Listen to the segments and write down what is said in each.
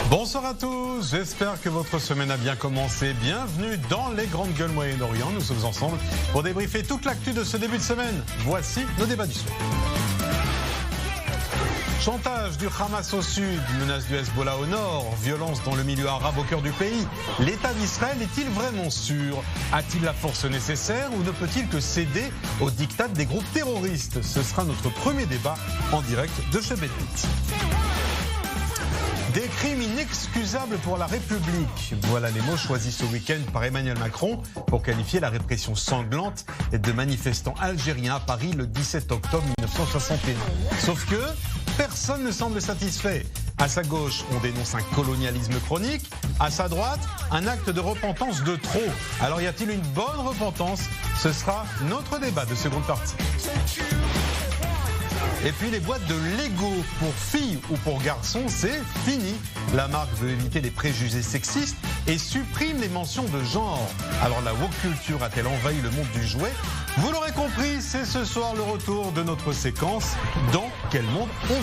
Bonsoir à tous, j'espère que votre semaine a bien commencé. Bienvenue dans les grandes gueules Moyen-Orient. Nous sommes ensemble pour débriefer toute l'actu de ce début de semaine. Voici nos débats du soir. Chantage du Hamas au sud, menace du Hezbollah au nord, violence dans le milieu arabe au cœur du pays. L'État d'Israël est-il vraiment sûr? A-t-il la force nécessaire ou ne peut-il que céder au diktat des groupes terroristes? Ce sera notre premier débat en direct de chez Bénédicte. Des crimes inexcusables pour la République. Voilà les mots choisis ce week-end par Emmanuel Macron pour qualifier la répression sanglante de manifestants algériens à Paris le 17 octobre 1961. Sauf que personne ne semble satisfait. À sa gauche, on dénonce un colonialisme chronique. À sa droite, un acte de repentance de trop. Alors y a-t-il une bonne repentance? Ce sera notre débat de seconde partie. Et puis les boîtes de Lego pour filles ou pour garçons, c'est fini. La marque veut éviter les préjugés sexistes et supprime les mentions de genre. Alors la woke culture a-t-elle envahi le monde du jouet? Vous l'aurez compris, c'est ce soir le retour de notre séquence « Dans quel monde on vit ?»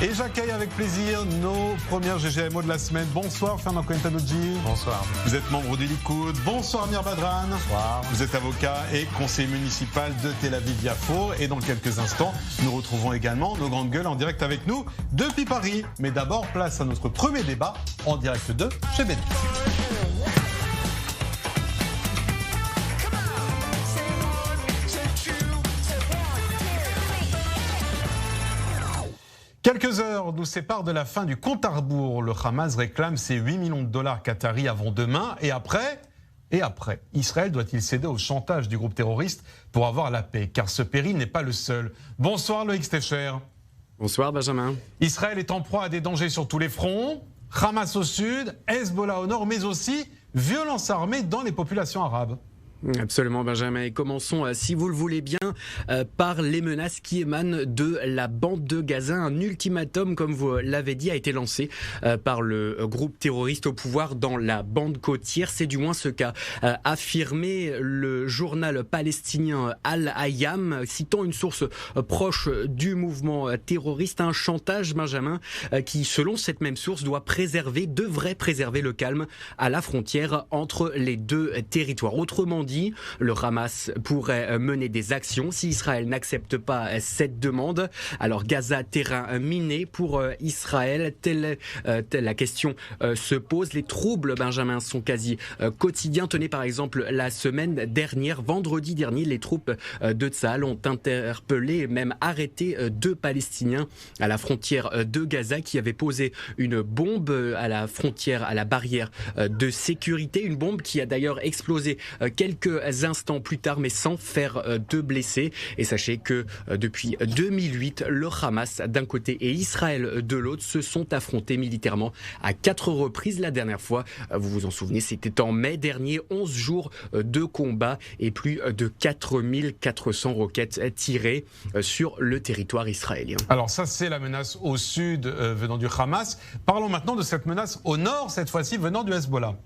Et j'accueille avec plaisir nos premières GGMO de la semaine. Bonsoir Fernand Cohen-Tanouji. Bonsoir. Vous êtes membre du Likoud. Bonsoir Amir Badran. Bonsoir. Vous êtes avocat et conseiller municipal de Tel Aviv-Yafo. Et dans quelques instants, nous retrouvons également nos grandes gueules en direct avec nous depuis Paris. Mais d'abord, place à notre premier débat en direct de chez Bénédicte. Quelques heures nous séparent de la fin du compte à rebours. Le Hamas réclame ses 8 millions de dollars qataris avant demain. Et après, Israël doit-il céder au chantage du groupe terroriste pour avoir la paix? Car ce péril n'est pas le seul. Bonsoir Loïc Stecher. Bonsoir Benjamin. Israël est en proie à des dangers sur tous les fronts. Hamas au sud, Hezbollah au nord, mais aussi violence armée dans les populations arabes. Absolument Benjamin, et commençons si vous le voulez bien par les menaces qui émanent de la bande de Gaza. Un ultimatum, comme vous l'avez dit, a été lancé par le groupe terroriste au pouvoir dans la bande côtière. C'est du moins ce qu'a affirmé le journal palestinien Al-Hayam, citant une source proche du mouvement terroriste. Un chantage, Benjamin, qui selon cette même source devrait préserver le calme à la frontière entre les deux territoires. Autrement dit, le Hamas pourrait mener des actions si Israël n'accepte pas cette demande. Alors Gaza, terrain miné pour Israël, telle la question se pose. Les troubles, Benjamin, sont quasi quotidiens. Tenez par exemple la semaine dernière, vendredi dernier, les troupes de Tsahal ont interpellé et même arrêté deux Palestiniens à la frontière de Gaza qui avaient posé une bombe à la frontière, à la barrière de sécurité. Une bombe qui a d'ailleurs explosé quelques instants plus tard, mais sans faire de blessés. Et sachez que depuis 2008, le Hamas d'un côté et Israël de l'autre se sont affrontés militairement à 4 reprises. La dernière fois, vous vous en souvenez, c'était en mai dernier. 11 jours de combat et plus de 4400 roquettes tirées sur le territoire israélien. Alors ça, c'est la menace au sud venant du Hamas. Parlons maintenant de cette menace au nord, cette fois-ci venant du Hezbollah.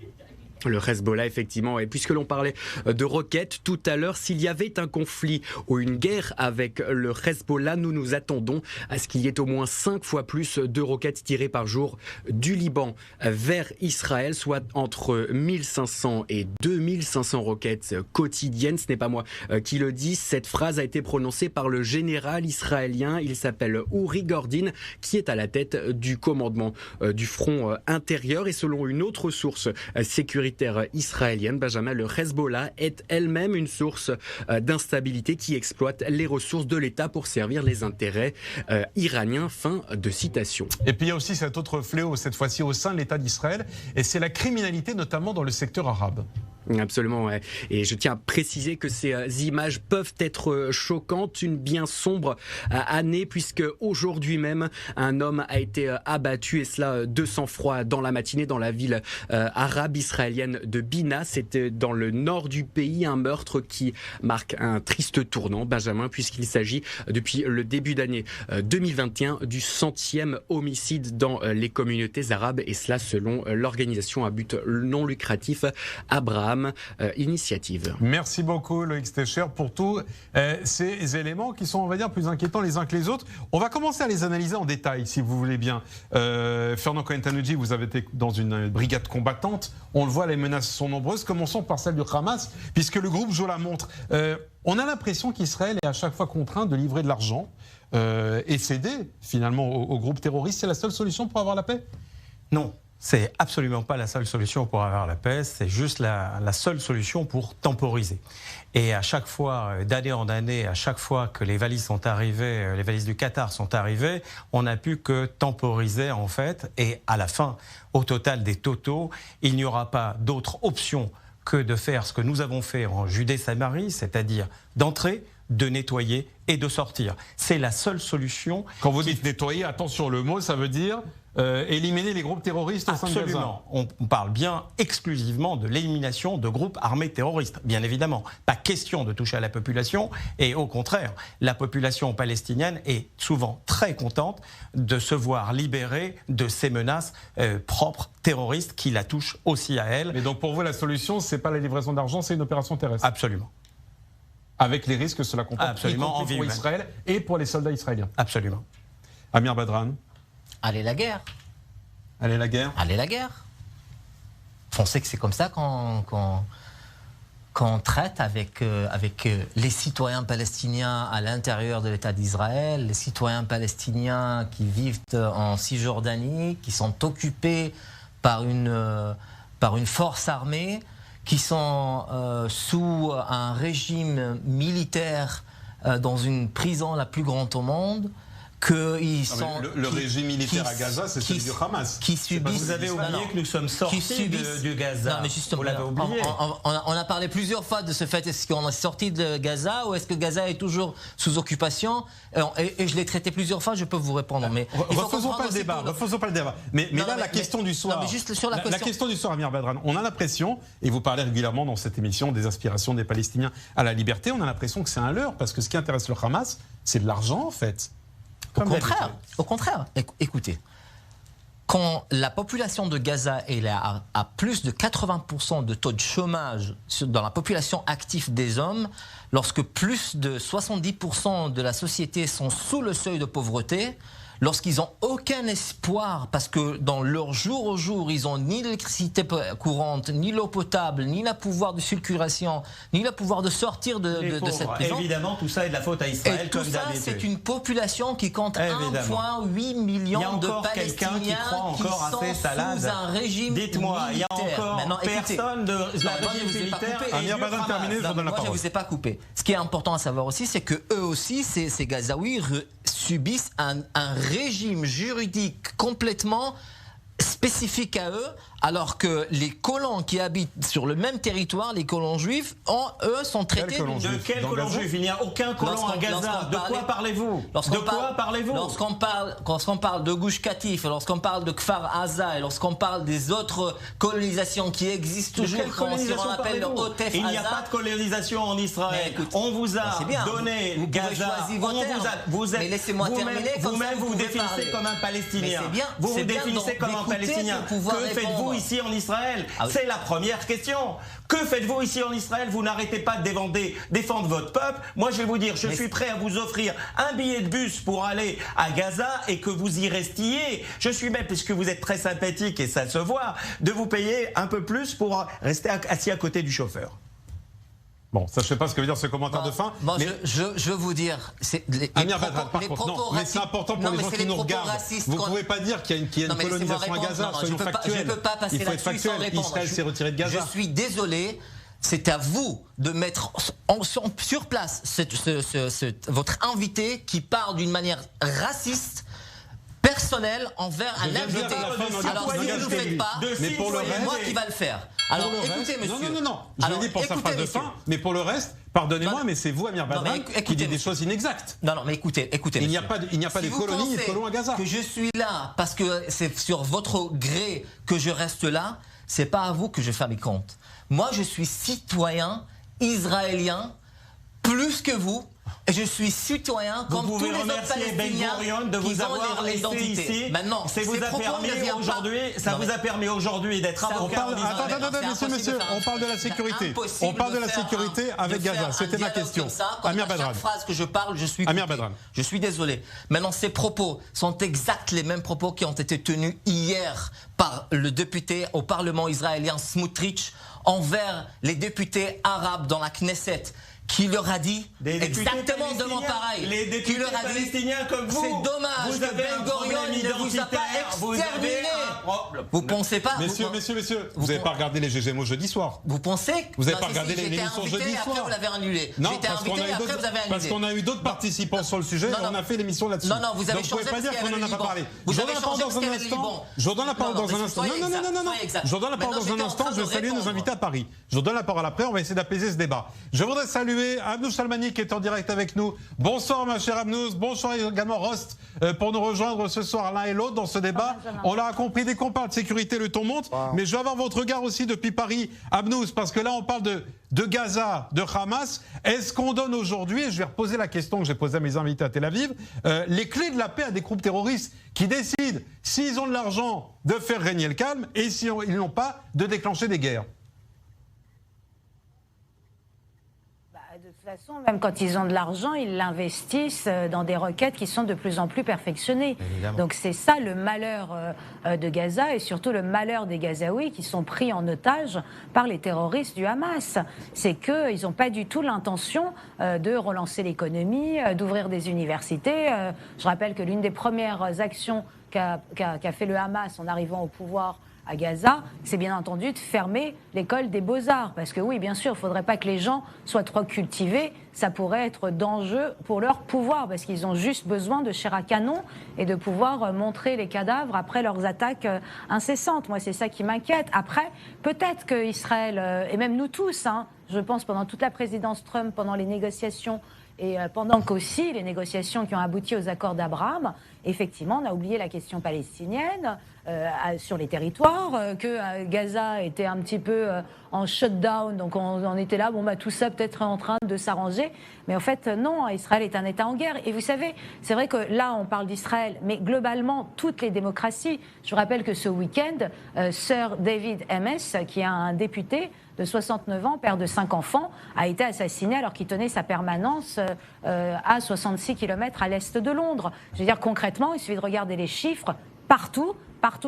Le Hezbollah, effectivement, et puisque l'on parlait de roquettes tout à l'heure, s'il y avait un conflit ou une guerre avec le Hezbollah, nous nous attendons à ce qu'il y ait au moins 5 fois plus de roquettes tirées par jour du Liban vers Israël, soit entre 1500 et 2500 roquettes quotidiennes. Ce n'est pas moi qui le dis, cette phrase a été prononcée par le général israélien, il s'appelle Uri Gordin, qui est à la tête du commandement du front intérieur. Et selon une autre source sécuritaire israélienne, Benjamin, le Hezbollah est elle-même une source d'instabilité qui exploite les ressources de l'État pour servir les intérêts iraniens. Fin de citation. Et puis il y a aussi cet autre fléau, cette fois-ci au sein de l'État d'Israël, et c'est la criminalité, notamment dans le secteur arabe. Absolument, ouais. Et je tiens à préciser que ces images peuvent être choquantes, une bien sombre année, puisque aujourd'hui même, un homme a été abattu, et cela de sang-froid dans la matinée dans la ville arabe israélienne de Bina. C'était dans le nord du pays, un meurtre qui marque un triste tournant, Benjamin, puisqu'il s'agit depuis le début d'année 2021 du 100e homicide dans les communautés arabes, et cela selon l'organisation à but non lucratif Abraham. Abraham Initiative. Merci beaucoup Loïc Stecher pour tous ces éléments qui sont, on va dire, plus inquiétants les uns que les autres. On va commencer à les analyser en détail, si vous voulez bien. Fernand Cohen-Tannoudji, vous avez été dans une brigade combattante. On le voit, les menaces sont nombreuses. Commençons par celle du Hamas, puisque le groupe joue la montre. On a l'impression qu'Israël est à chaque fois contraint de livrer de l'argent et céder finalement au groupe terroriste. C'est la seule solution pour avoir la paix ? Non. C'est absolument pas la seule solution pour avoir la paix, c'est juste la seule solution pour temporiser. Et à chaque fois, d'année en année, à chaque fois que les valises sont arrivées, les valises du Qatar sont arrivées, on n'a pu que temporiser en fait. Et à la fin, au total des totaux, il n'y aura pas d'autre option que de faire ce que nous avons fait en Judée-Samarie, c'est-à-dire d'entrer, de nettoyer et de sortir. C'est la seule solution. Quand vous dites nettoyer, attention, le mot, ça veut dire éliminer les groupes terroristes au sein de Gaza. Absolument. On parle bien exclusivement de l'élimination de groupes armés terroristes, bien évidemment. Pas question de toucher à la population, et au contraire, la population palestinienne est souvent très contente de se voir libérée de ces menaces propres terroristes qui la touchent aussi à elle. Mais donc pour vous, la solution, c'est pas la livraison d'argent, c'est une opération terrestre. Absolument. Avec les risques que cela comporte, absolument, y compris pour Israël et pour les soldats israéliens. Absolument. Amir Badran. Allez la guerre. Allez la guerre. Allez la guerre. On sait que c'est comme ça qu'on traite avec les citoyens palestiniens à l'intérieur de l'État d'Israël, les citoyens palestiniens qui vivent en Cisjordanie, qui sont occupés par une force armée, qui sont sous un régime militaire dans une prison la plus grande au monde, qu'ils sont... Le régime militaire à Gaza, c'est celui du Hamas. Qui subissent... Vous avez oublié que nous sommes sortis du Gaza. Non, mais justement, vous l'avez oublié. On a parlé plusieurs fois de ce fait. Est-ce qu'on est sorti de Gaza ou est-ce que Gaza est toujours sous occupation? Et je l'ai traité plusieurs fois, je peux vous répondre. Mais refaisons pas le débat. Mais là, la question du soir. Non, mais juste sur la question du soir, Amir Badran. On a l'impression, et vous parlez régulièrement dans cette émission des aspirations des Palestiniens à la liberté, on a l'impression que c'est un leurre, parce que ce qui intéresse le Hamas, c'est de l'argent, en fait. Au contraire, écoutez, quand la population de Gaza est à plus de 80% de taux de chômage dans la population active des hommes, lorsque plus de 70% de la société sont sous le seuil de pauvreté, lorsqu'ils n'ont aucun espoir, parce que dans leur jour au jour, ils n'ont ni l'électricité courante, ni l'eau potable, ni le pouvoir de circulation, ni le pouvoir de sortir de cette prison. Évidemment, tout ça est de la faute à Israël. Et tout ça, c'est une population qui compte 1,8 million de Palestiniens qui sont sous un régime militaire. Dites-moi, il y a encore personne de la régime militaire. Amir Badran, terminé, je vous donne la parole. Moi, je ne vous ai pas coupé. Ce qui est important à savoir aussi, c'est que eux aussi, ces Gazaouis subissent un régime juridique complètement spécifique à eux, alors que les colons qui habitent sur le même territoire, les colons juifs, eux sont traités de quel colon juif? Il n'y a aucun colon à Gaza. De quoi parlez-vous? Lorsqu'on parle de Gush Katif, lorsqu'on parle de Kfar Aza, et lorsqu'on parle des autres colonisations qui existent toujours, si on appelle le Otef Aza. Il n'y a pas de colonisation en Israël. Écoute, on vous a donné Gaza. Mais laissez-moi terminer. Vous-même vous définissez comme un Palestinien. Vous vous définissez comme un Palestinien. Que faites-vous ici en Israël? C'est la première question. Que faites-vous ici en Israël? Vous n'arrêtez pas de défendre votre peuple. Moi, je vais vous dire, je suis prêt à vous offrir un billet de bus pour aller à Gaza et que vous y restiez. Je suis même, puisque vous êtes très sympathique et ça se voit, de vous payer un peu plus pour rester assis à côté du chauffeur. Bon, ça, je ne sais pas ce que veut dire ce commentaire de fin. Bon, mais je veux vous dire... Amir Badran, par contre, non, mais c'est important pour les gens qui nous regardent. Vous ne pouvez pas dire qu'il y a une colonisation à Gaza, soyons factuels. Je ne peux pas passer là-dessus sans répondre. Israël s'est retiré de Gaza. Je suis désolé, c'est à vous de mettre sur place votre invité qui parle d'une manière raciste, personnelle envers un invité. Alors si vous ne le faites pas, c'est moi qui va le faire. Alors écoutez, monsieur. Non. Je le dis pour sa phrase de fin, mais pour le reste, pardonnez-moi, mais c'est vous, Amir Badran, qui dit des choses inexactes. Non, mais écoutez. Il n'y a pas de colonies ni de colons à Gaza. Que je suis là parce que c'est sur votre gré que je reste là, c'est pas à vous que je fais mes comptes. Moi, je suis citoyen israélien plus que vous. Et je suis citoyen comme tous les autres Palestiniens de vous qui ont avoir les laissé identités. ici. Maintenant, ça vous a permis aujourd'hui d'être avocat. Monsieur, on parle de la sécurité. On parle de la sécurité avec Gaza. C'était ma question. Amir Badran. Chaque phrase que je parle, je suis Amir Badran. Je suis désolé. Maintenant, ces propos sont exacts les mêmes propos qui ont été tenus hier par le député au Parlement israélien Smotrich envers les députés arabes dans la Knesset, qui leur a dit exactement devant pareil. Les députés palestiniens comme vous. C'est dommage que Ben Gurion ne vous a pas exterminé. Vous pensez pas? Messieurs, vous n'avez pas regardé les GGMO jeudi soir? Vous pensez? Vous n'avez pas regardé l'émission jeudi soir? Après, vous l'avez annulé. Non, parce qu'on a eu d'autres participants sur le sujet et on a fait l'émission là-dessus. Non, vous avez changé. Donc, vous ne pouvez pas dire qu'on n'en a pas parlé. Je donne la parole dans un instant. Je donne la parole dans un instant. Non. Je donne la parole dans un instant. Je vais saluer nos invités à Paris. Je donne la parole après. On va essayer d'apaiser ce débat. Je voudrais saluer Abnous Salmani qui est en direct avec nous. Bonsoir ma chère Abnous. Bonsoir également Rost pour nous rejoindre ce soir l'un et l'autre dans ce débat. On l'a compris, dès qu'on parle de sécurité, le ton monte. Mais je vais avoir votre regard aussi depuis Paris, Abnous, parce que là on parle de Gaza, de Hamas. Est-ce qu'on donne aujourd'hui, et je vais reposer la question que j'ai posée à mes invités à Tel Aviv, les clés de la paix à des groupes terroristes qui décident, s'ils ont de l'argent, de faire régner le calme et s'ils n'ont pas, de déclencher des guerres? De toute façon, même quand ils ont de l'argent, ils l'investissent dans des requêtes qui sont de plus en plus perfectionnées. Évidemment. Donc c'est ça le malheur de Gaza et surtout le malheur des Gazaouis qui sont pris en otage par les terroristes du Hamas. C'est qu'ils n'ont pas du tout l'intention de relancer l'économie, d'ouvrir des universités. Je rappelle que l'une des premières actions qu'a fait le Hamas en arrivant au pouvoir à Gaza, c'est bien entendu de fermer l'école des Beaux-Arts. Parce que oui, bien sûr, il ne faudrait pas que les gens soient trop cultivés. Ça pourrait être dangereux pour leur pouvoir, parce qu'ils ont juste besoin de chair à canon et de pouvoir montrer les cadavres après leurs attaques incessantes. Moi, c'est ça qui m'inquiète. Après, peut-être qu'Israël, et même nous tous, je pense pendant toute la présidence Trump, pendant les négociations, et pendant qu'aussi les négociations qui ont abouti aux accords d'Abraham, effectivement, on a oublié la question palestinienne sur les territoires, que Gaza était un petit peu en shutdown, donc on était là, tout ça peut-être en train de s'arranger. Mais en fait, non, Israël est un État en guerre. Et vous savez, c'est vrai que là, on parle d'Israël, mais globalement, toutes les démocraties. Je vous rappelle que ce week-end, Sir David Amess, qui est un député de 69 ans, père de 5 enfants, a été assassiné alors qu'il tenait sa permanence à 66 km à l'est de Londres. Je veux dire, concrètement, il suffit de regarder les chiffres partout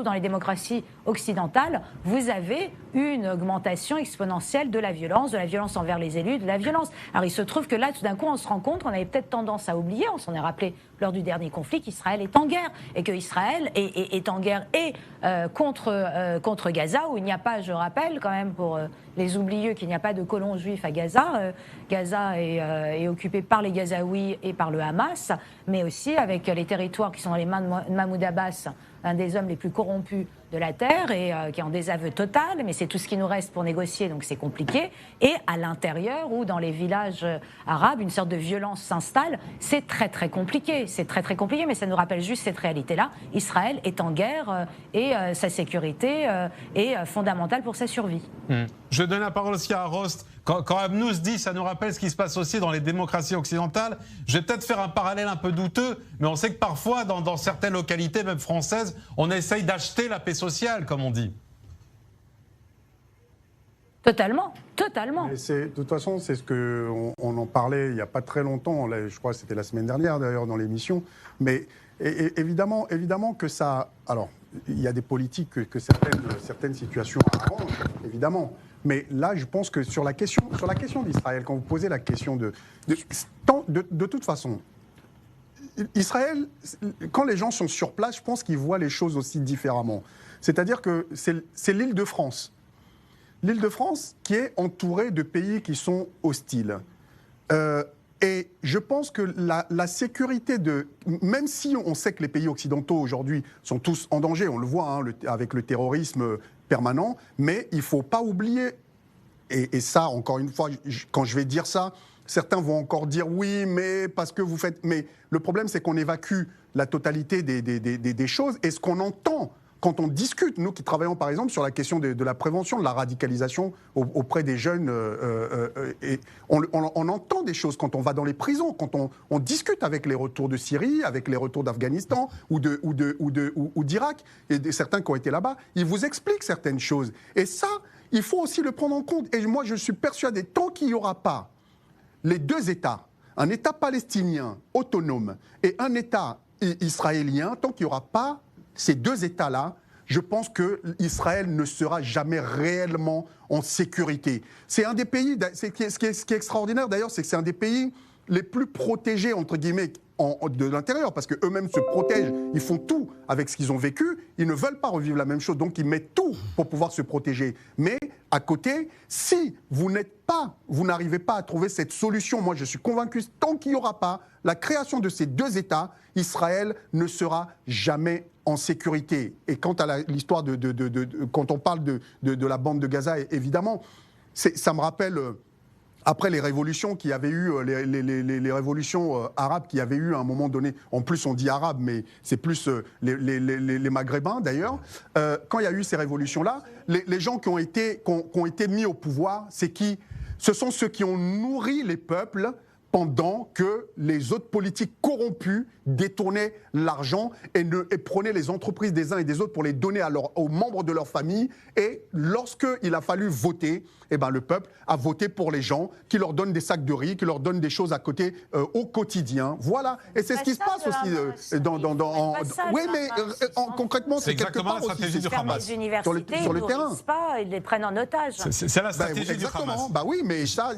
dans les démocraties occidentales, vous avez une augmentation exponentielle de la violence envers les élus, de la violence. Alors il se trouve que là, tout d'un coup, on se rend compte qu'on avait peut-être tendance à oublier, on s'en est rappelé lors du dernier conflit, qu'Israël est en guerre, et qu'Israël est en guerre contre Gaza, où il n'y a pas, je rappelle quand même pour les oublieux, qu'il n'y a pas de colons juifs à Gaza. Gaza est occupé par les Gazaouis et par le Hamas, mais aussi avec les territoires qui sont dans les mains de Mahmoud Abbas, un des hommes les plus corrompus de la Terre et qui est en désaveu total, mais c'est tout ce qui nous reste pour négocier, donc c'est compliqué. Et à l'intérieur, ou dans les villages arabes, une sorte de violence s'installe. C'est très très compliqué, mais ça nous rappelle juste cette réalité-là. Israël est en guerre et sa sécurité est fondamentale pour sa survie. Je donne la parole aussi à Rost. Quand Abnous dit, ça nous rappelle ce qui se passe aussi dans les démocraties occidentales. Je vais peut-être faire un parallèle un peu douteux, mais on sait que parfois, dans certaines localités, même françaises, on essaye d'acheter la paix sociale, comme on dit. Totalement. Mais de toute façon, c'est ce qu'on en parlait il n'y a pas très longtemps. Là, je crois que c'était la semaine dernière, d'ailleurs, dans l'émission. Mais évidemment que ça... Alors, il y a des politiques que certaines situations arrangent, évidemment. Mais là, je pense que sur la question d'Israël, quand vous posez la question de toute façon, Israël, quand les gens sont sur place, je pense qu'ils voient les choses aussi différemment. C'est-à-dire que c'est l'île de France. L'île de France qui est entourée de pays qui sont hostiles. Et je pense que la sécurité même si on sait que les pays occidentaux aujourd'hui sont tous en danger, on le voit avec le terrorisme permanent, mais il ne faut pas oublier, et ça, encore une fois, quand je vais dire ça, certains vont encore dire oui, mais parce que vous faites... Mais le problème, c'est qu'on évacue la totalité des choses, et ce qu'on entend quand on discute, nous qui travaillons par exemple sur la question de la prévention de la radicalisation auprès des jeunes, et on entend des choses quand on va dans les prisons, quand on discute avec les retours de Syrie, avec les retours d'Afghanistan ou d'Irak, et certains qui ont été là-bas, ils vous expliquent certaines choses. Et ça, il faut aussi le prendre en compte. Et moi, je suis persuadé, tant qu'il n'y aura pas les deux États, un État palestinien autonome et un État israélien, tant qu'il n'y aura pas ces deux États-là, je pense qu'Israël ne sera jamais réellement en sécurité. C'est un des pays, ce qui est extraordinaire d'ailleurs, c'est que c'est un des pays les plus protégés, entre guillemets, de l'intérieur, parce qu'eux-mêmes se protègent, ils font tout avec ce qu'ils ont vécu, ils ne veulent pas revivre la même chose, donc ils mettent tout pour pouvoir se protéger. Mais à côté, si vous n'arrivez pas à trouver cette solution, moi je suis convaincu, tant qu'il n'y aura pas la création de ces deux États, Israël ne sera jamais en sécurité. Et quant à l'histoire quand on parle de la bande de Gaza, évidemment, ça me rappelle... Après les révolutions qui avaient eu, les révolutions arabes qui avaient eu à un moment donné, en plus on dit arabe, mais c'est plus les maghrébins d'ailleurs, quand il y a eu ces révolutions-là, les gens qui ont été mis au pouvoir, c'est qui? Ce sont ceux qui ont nourri les peuples pendant que les autres politiques corrompus détournaient l'argent et prenaient les entreprises des uns et des autres pour les donner aux membres de leur famille. Et lorsqu'il a fallu voter, le peuple a voté pour les gens qui leur donnent des sacs de riz, qui leur donnent des choses à côté au quotidien. Voilà. Et c'est ce qui se passe aussi oui, mais concrètement, c'est quelque part la stratégie du Hamas. Les universités, sur le terrain. Pas, ils les prennent en otage. C'est la stratégie du Hamas. Oui, mais ça,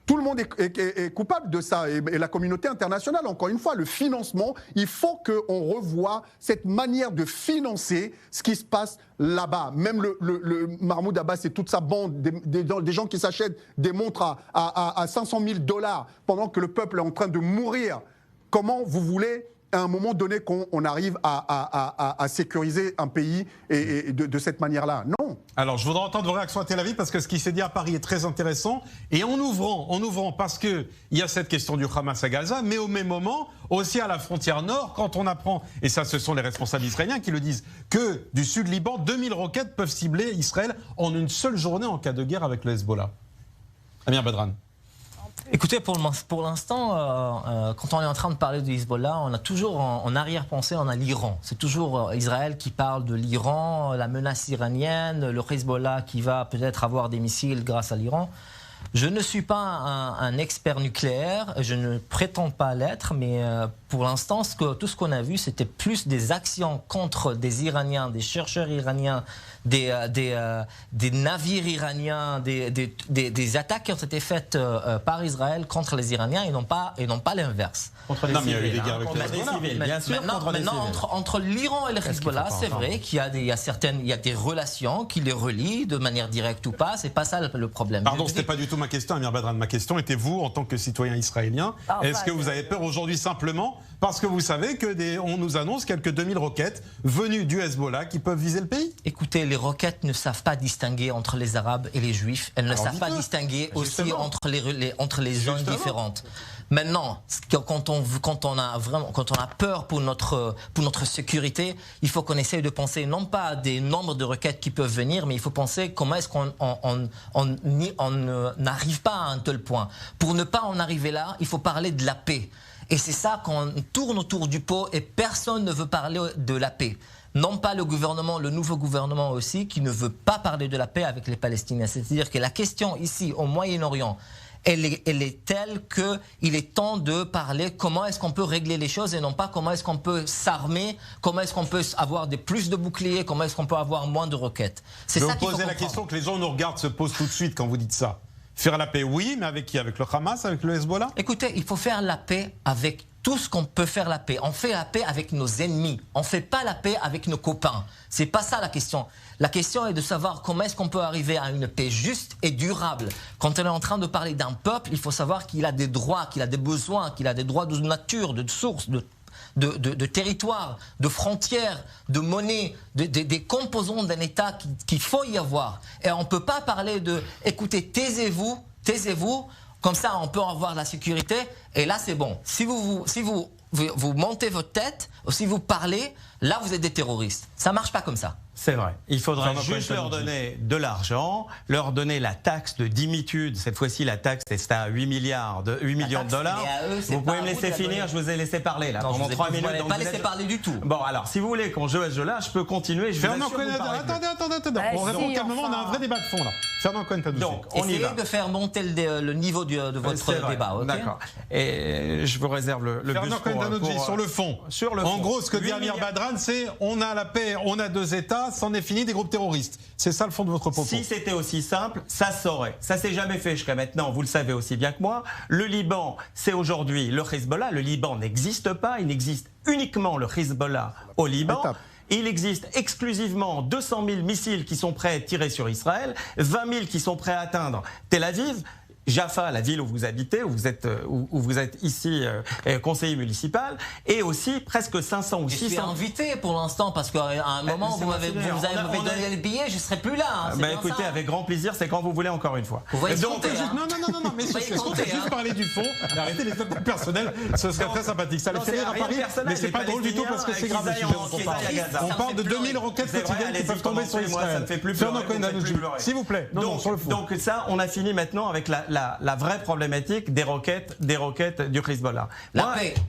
tout le monde est coupable de ça, et la communauté internationale, encore une fois, le financement, il faut qu'on revoie cette manière de financer ce qui se passe là-bas. Même le Mahmoud Abbas et toute sa bande, des gens qui s'achètent des montres à $500 000 pendant que le peuple est en train de mourir. Comment vous voulez, à un moment donné, qu'on arrive à sécuriser un pays et de cette manière-là? Non. Alors, je voudrais entendre vos réactions à Tel Aviv, parce que ce qui s'est dit à Paris est très intéressant. Et en ouvrant, parce qu'il y a cette question du Hamas à Gaza, mais au même moment, aussi à la frontière nord, quand on apprend, et ça ce sont les responsables israéliens qui le disent, que du sud Liban, 2000 roquettes peuvent cibler Israël en une seule journée en cas de guerre avec le Hezbollah. Amir Badran. Écoutez, pour l'instant, quand on est en train de parler du Hezbollah, on a toujours en arrière-pensée, on a l'Iran. C'est toujours Israël qui parle de l'Iran, la menace iranienne, le Hezbollah qui va peut-être avoir des missiles grâce à l'Iran. Je ne suis pas un expert nucléaire, je ne prétends pas l'être, mais pour l'instant, tout ce qu'on a vu, c'était plus des actions contre des Iraniens, des chercheurs iraniens, des navires iraniens, des attaques qui ont été faites par Israël contre les Iraniens et non pas l'inverse. Contre les civils, il y a eu des guerres avec les civils, bien sûr. Maintenant, entre l'Iran et le Hezbollah, c'est vrai qu'il y a des relations qui les relient de manière directe ou pas. C'est pas ça le problème. Pardon, c'était pas du tout ma question, Amir Badran. Ma question était vous, en tant que citoyen israélien, est-ce que vous avez peur aujourd'hui simplement parce que vous savez on nous annonce quelques 2000 roquettes venues du Hezbollah qui peuvent viser le pays? Écoutez, les roquettes ne savent pas distinguer entre les Arabes et les Juifs. Elles ne savent pas distinguer aussi entre les zones différentes. Maintenant, quand on a peur pour notre sécurité, il faut qu'on essaye de penser non pas à des nombres de requêtes qui peuvent venir, mais il faut penser comment est-ce qu'on n'arrive pas à un tel point. Pour ne pas en arriver là, il faut parler de la paix. Et c'est ça qu'on tourne autour du pot et personne ne veut parler de la paix. Non pas le nouveau gouvernement aussi, qui ne veut pas parler de la paix avec les Palestiniens. C'est-à-dire que la question ici, au Moyen-Orient, elle est telle qu'il est temps de parler comment est-ce qu'on peut régler les choses et non pas comment est-ce qu'on peut s'armer, comment est-ce qu'on peut avoir plus de boucliers, comment est-ce qu'on peut avoir moins de roquettes. C'est ça qu'il faut comprendre. Vous posez la question que les gens nous regardent se posent tout de suite quand vous dites ça. Faire la paix, oui, mais avec qui? Avec le Hamas, avec le Hezbollah? Écoutez, il faut faire la paix avec tout ce qu'on peut faire la paix. On fait la paix avec nos ennemis. On ne fait pas la paix avec nos copains. C'est pas ça la question. La question est de savoir comment est-ce qu'on peut arriver à une paix juste et durable. Quand on est en train de parler d'un peuple, il faut savoir qu'il a des droits, qu'il a des besoins, qu'il a des droits de nature, de source, de territoire, de frontières, de monnaie, des composants d'un État qu'il faut y avoir. Et on ne peut pas parler de « écoutez, taisez-vous, comme ça on peut avoir la sécurité et là c'est bon ». Si vous vous montez votre tête, ou si vous parlez, là vous êtes des terroristes. Ça marche pas comme ça. C'est vrai. Il faudrait juste leur donner de l'argent, leur donner la taxe de dimitude. Cette fois-ci, la taxe est à 8 millions de dollars. Vous pouvez me laisser finir, je vous ai laissé parler là pendant 3 minutes. Vous n'avez pas laissé parler du tout. Bon, alors, si vous voulez qu'on joue à ce jeu-là, je peux continuer. Fernand Cohen-Attendez. On répond calmement, on a un vrai débat de fond là. Fernand Cohen-Attendez. Donc, on y va. Essayez de faire monter le niveau de votre débat. Okay, d'accord. Et je vous réserve le bus Fernand Cohen-Attendez, sur le fond. En gros, ce que dit Amir Badran, c'est on a la paix, on a 2 États, c'en est fini des groupes terroristes. C'est ça le fond de votre propos. Si c'était aussi simple, ça saurait. Ça s'est jamais fait jusqu'à maintenant, vous le savez aussi bien que moi. Le Liban, c'est aujourd'hui le Hezbollah. Le Liban n'existe pas, il n'existe uniquement le Hezbollah au Liban. Il existe exclusivement 200 000 missiles qui sont prêts à être tirés sur Israël, 20 000 qui sont prêts à atteindre Tel Aviv. Jaffa, la ville où vous habitez, où vous êtes ici conseiller municipal, et aussi presque 500 ou 600. Je suis invité pour l'instant parce qu'à un moment vous m'avez donné les billets, je ne serai plus là. Bah écoutez, avec grand plaisir, c'est quand vous voulez encore une fois. Vous voyez compter, non, mais juste parler du fond, arrêtez les topics personnels, ce serait très sympathique. Ça le fait rire à Paris, mais c'est pas drôle du tout parce que c'est grave le sujet dont on parle. On parle de 2000 roquettes quotidiennes qui peuvent tomber sur Israël. Fernand Cohen-Attendez, s'il vous plaît. Donc ça, on a fini maintenant avec la vraie problématique des roquettes du Hezbollah.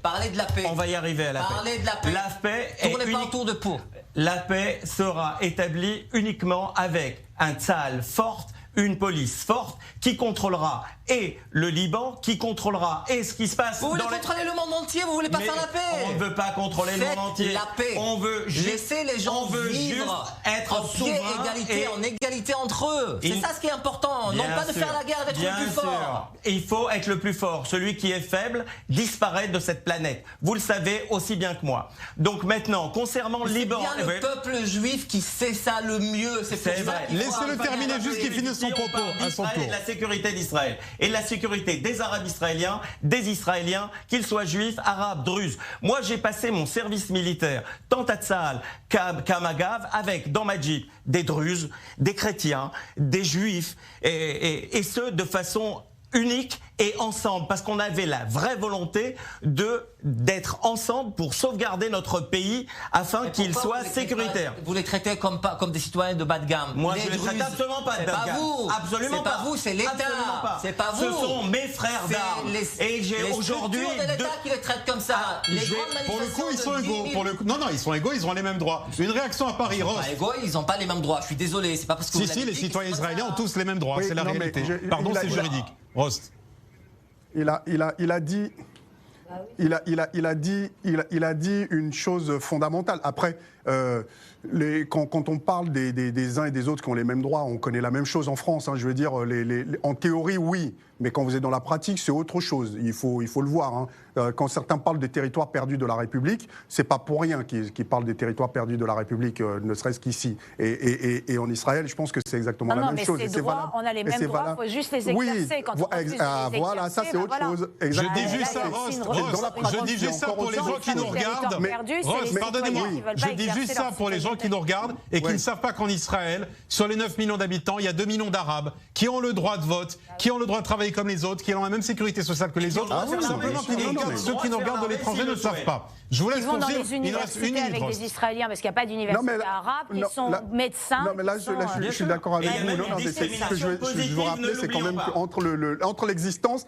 Parlez de la paix. On va y arriver à la paix. Parlez de la paix. La paix tournez pas autour de peau. La paix sera établie uniquement avec un Tsahal fort, une police forte qui contrôlera et le Liban, qui contrôlera et ce qui se passe. Vous voulez contrôler le monde entier, vous voulez pas faire la paix. On ne veut pas contrôler le monde entier. La paix. On veut laisser les gens vivre être en égalité entre eux. C'est ça ce qui est important, non pas de faire la guerre, d'être le plus fort. Il faut être le plus fort. Celui qui est faible disparaît de cette planète. Vous le savez aussi bien que moi. Donc maintenant, concernant le Liban, c'est bien le peuple juif qui sait ça le mieux. C'est vrai. Laissez-le terminer juste qu'il finisse son propos à son tour. De la sécurité d'Israël et de la sécurité des Arabes israéliens, des Israéliens, qu'ils soient juifs, arabes, druzes. Moi, j'ai passé mon service militaire tant à Tsahal qu'à Magav avec dans ma Jeep des druzes, des chrétiens, des juifs et ce de façon unique et ensemble, parce qu'on avait la vraie volonté d'être ensemble pour sauvegarder notre pays afin qu'il soit sécuritaire. Vous les traitez comme des citoyens de bas de gamme. Moi, je les traite absolument pas de bas de gamme. Absolument pas. C'est pas vous, c'est l'État. C'est pas vous. Ce sont mes frères d'armes. Et j'ai aujourd'hui de l'État qui les traitent comme ça. Pour le coup, ils sont égaux. Non, ils sont égaux, ils ont les mêmes droits. Une réaction à Paris, Ross. Égaux, ils n'ont pas les mêmes droits. Je suis désolé, c'est pas parce que Si, les citoyens israéliens ont tous les mêmes droits. C'est la réalité. Pardon, c'est juridique. Ross. Il a dit une chose fondamentale. Après, quand on parle des uns et des autres qui ont les mêmes droits, on connaît la même chose en France. Je veux dire, en théorie, oui. Mais quand vous êtes dans la pratique, c'est autre chose. Il faut le voir. Quand certains parlent des territoires perdus de la République, c'est pas pour rien qu'ils parlent des territoires perdus de la République, ne serait-ce qu'ici. Et en Israël, je pense que c'est exactement la même chose. Mais ces droits, on a les mêmes droits, il faut juste les exercer. Quand on voilà, ça c'est autre chose. Je dis juste ça, je dis juste ça pour les gens qui nous regardent. Ross, pardonnez-moi, je dis juste ça pour les gens qui nous regardent et qui ne savent pas qu'en Israël, sur les 9 millions d'habitants, il y a 2 millions d'Arabes qui ont le droit de vote, qui ont le droit de travailler comme les autres, qui ont la même sécurité sociale que les autres. Simplement, ceux qui nous regardent de l'étranger ne le savent pas. Je vous laisse poursuivre. Ils vont dans les universités avec des Israéliens, parce qu'il n'y a pas d'université arabe, qui sont médecins. Non, mais là, je suis d'accord avec vous. Mais ce que je veux rappeler, c'est quand même qu'entre l'existence...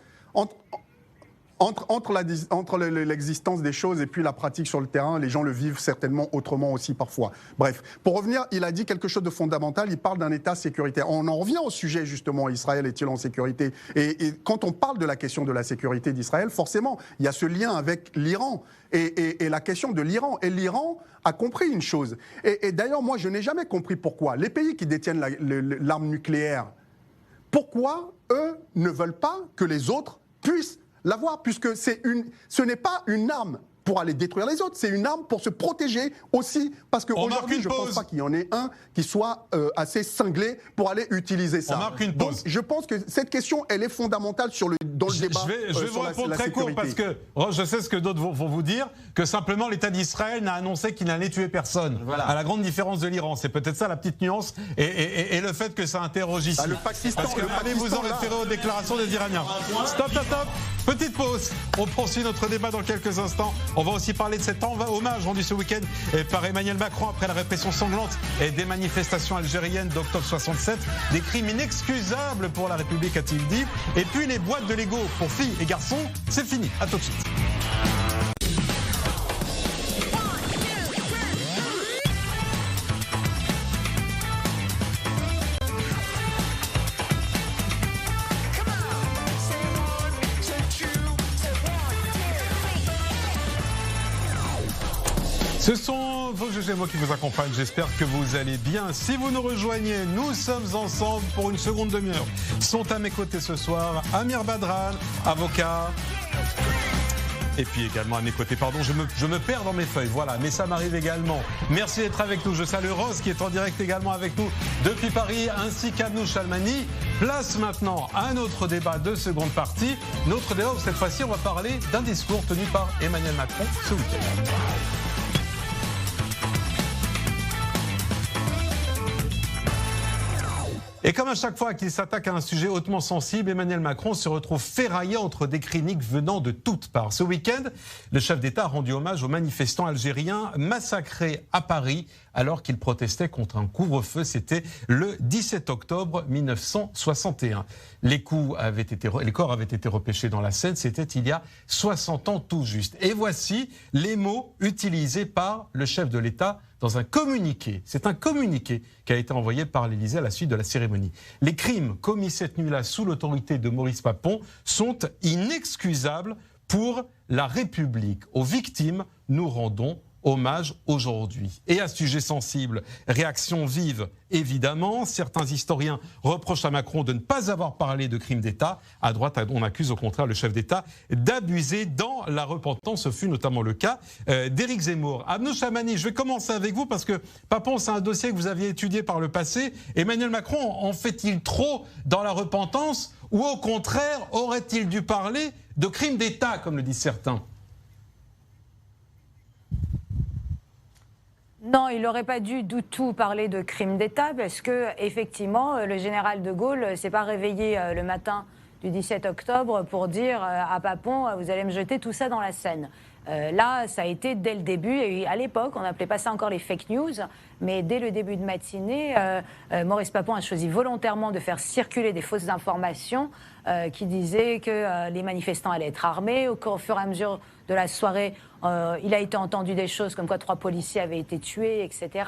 Entre l'existence des choses et puis la pratique sur le terrain, les gens le vivent certainement autrement aussi parfois. Bref, pour revenir, il a dit quelque chose de fondamental, il parle d'un État sécuritaire. On en revient au sujet justement, Israël est-il en sécurité ? Et quand on parle de la question de la sécurité d'Israël, forcément, il y a ce lien avec l'Iran et la question de l'Iran. Et l'Iran a compris une chose. Et d'ailleurs, moi, je n'ai jamais compris pourquoi les pays qui détiennent l'arme nucléaire, pourquoi eux ne veulent pas que les autres puissent l'avoir, puisque ce n'est pas une arme pour aller détruire les autres, c'est une arme pour se protéger aussi, parce qu'aujourd'hui, je ne pense pas qu'il y en ait un qui soit assez cinglé pour aller utiliser ça. On marque une pause. Donc, je pense que cette question, elle est fondamentale dans le débat. Je vais vous répondre très court, parce que je sais ce que d'autres vont vous dire, que simplement l'État d'Israël n'a annoncé qu'il n'allait tuer personne. Voilà. À la grande différence de l'Iran. C'est peut-être ça la petite nuance, et le fait que ça interroge ici. Le Pakistan, parce que allez vous en référer aux déclarations des Iraniens. Stop. Petite pause. On poursuit notre débat dans quelques instants. On va aussi parler de cet hommage rendu ce week-end par Emmanuel Macron après la répression sanglante des manifestations algériennes d'octobre 67. Des crimes inexcusables pour la République, a-t-il dit. Et puis les boîtes de Lego pour filles et garçons, c'est fini. À tout de suite. Ce sont vos GG qui vous accompagnent, j'espère que vous allez bien. Si vous nous rejoignez, nous sommes ensemble pour une seconde demi-heure. Sont à mes côtés ce soir Amir Badran, avocat. Et puis également à mes côtés, pardon, je me perds dans mes feuilles, voilà, mais ça m'arrive également. Merci d'être avec nous. Je salue Rose qui est en direct également avec nous depuis Paris, ainsi qu'Abnou Chalmani. Place maintenant à un autre débat de seconde partie. Notre débat, cette fois-ci, on va parler d'un discours tenu par Emmanuel Macron ce week-end. Et comme à chaque fois qu'il s'attaque à un sujet hautement sensible, Emmanuel Macron se retrouve ferraillé entre des critiques venant de toutes parts. Ce week-end, le chef d'État a rendu hommage aux manifestants algériens massacrés à Paris alors qu'ils protestaient contre un couvre-feu. C'était le 17 octobre 1961. Les corps avaient été repêchés dans la Seine. C'était il y a 60 ans tout juste. Et voici les mots utilisés par le chef de l'État dans un communiqué. C'est un communiqué qui a été envoyé par l'Élysée à la suite de la cérémonie. Les crimes commis cette nuit-là sous l'autorité de Maurice Papon sont inexcusables pour la République. Aux victimes, nous rendons hommage aujourd'hui. Et à ce sujet sensible, réaction vive, évidemment. Certains historiens reprochent à Macron de ne pas avoir parlé de crimes d'État. À droite, on accuse au contraire le chef d'État d'abuser dans la repentance. Ce fut notamment le cas d'Éric Zemmour. Abnou Chalmani, je vais commencer avec vous parce que Papon, c'est un dossier que vous aviez étudié par le passé. Emmanuel Macron en fait-il trop dans la repentance ou au contraire, aurait-il dû parler de crimes d'État, comme le disent certains ? Non, il n'aurait pas dû du tout parler de crime d'État parce que, effectivement, le général de Gaulle ne s'est pas réveillé le matin du 17 octobre pour dire à Papon, vous allez me jeter tout ça dans la Seine. Là, ça a été dès le début, et à l'époque, on n'appelait pas ça encore les fake news, mais dès le début de matinée, Maurice Papon a choisi volontairement de faire circuler des fausses informations qui disaient que les manifestants allaient être armés. Au fur et à mesure de la soirée, il a été entendu des choses comme quoi 3 policiers avaient été tués, etc.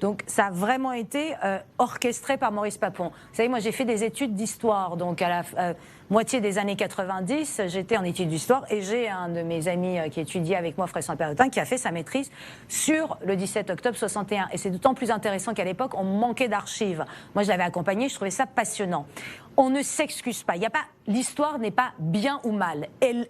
Donc ça a vraiment été orchestré par Maurice Papon. Vous savez, moi j'ai fait des études d'histoire, donc à la moitié des années 90, j'étais en études d'histoire et j'ai un de mes amis qui étudiait avec moi, Fresson Perrotin, qui a fait sa maîtrise sur le 17 octobre 61. Et c'est d'autant plus intéressant qu'à l'époque, on manquait d'archives. Moi je l'avais accompagné, je trouvais ça passionnant. On ne s'excuse pas. L'histoire n'est pas bien ou mal. Elle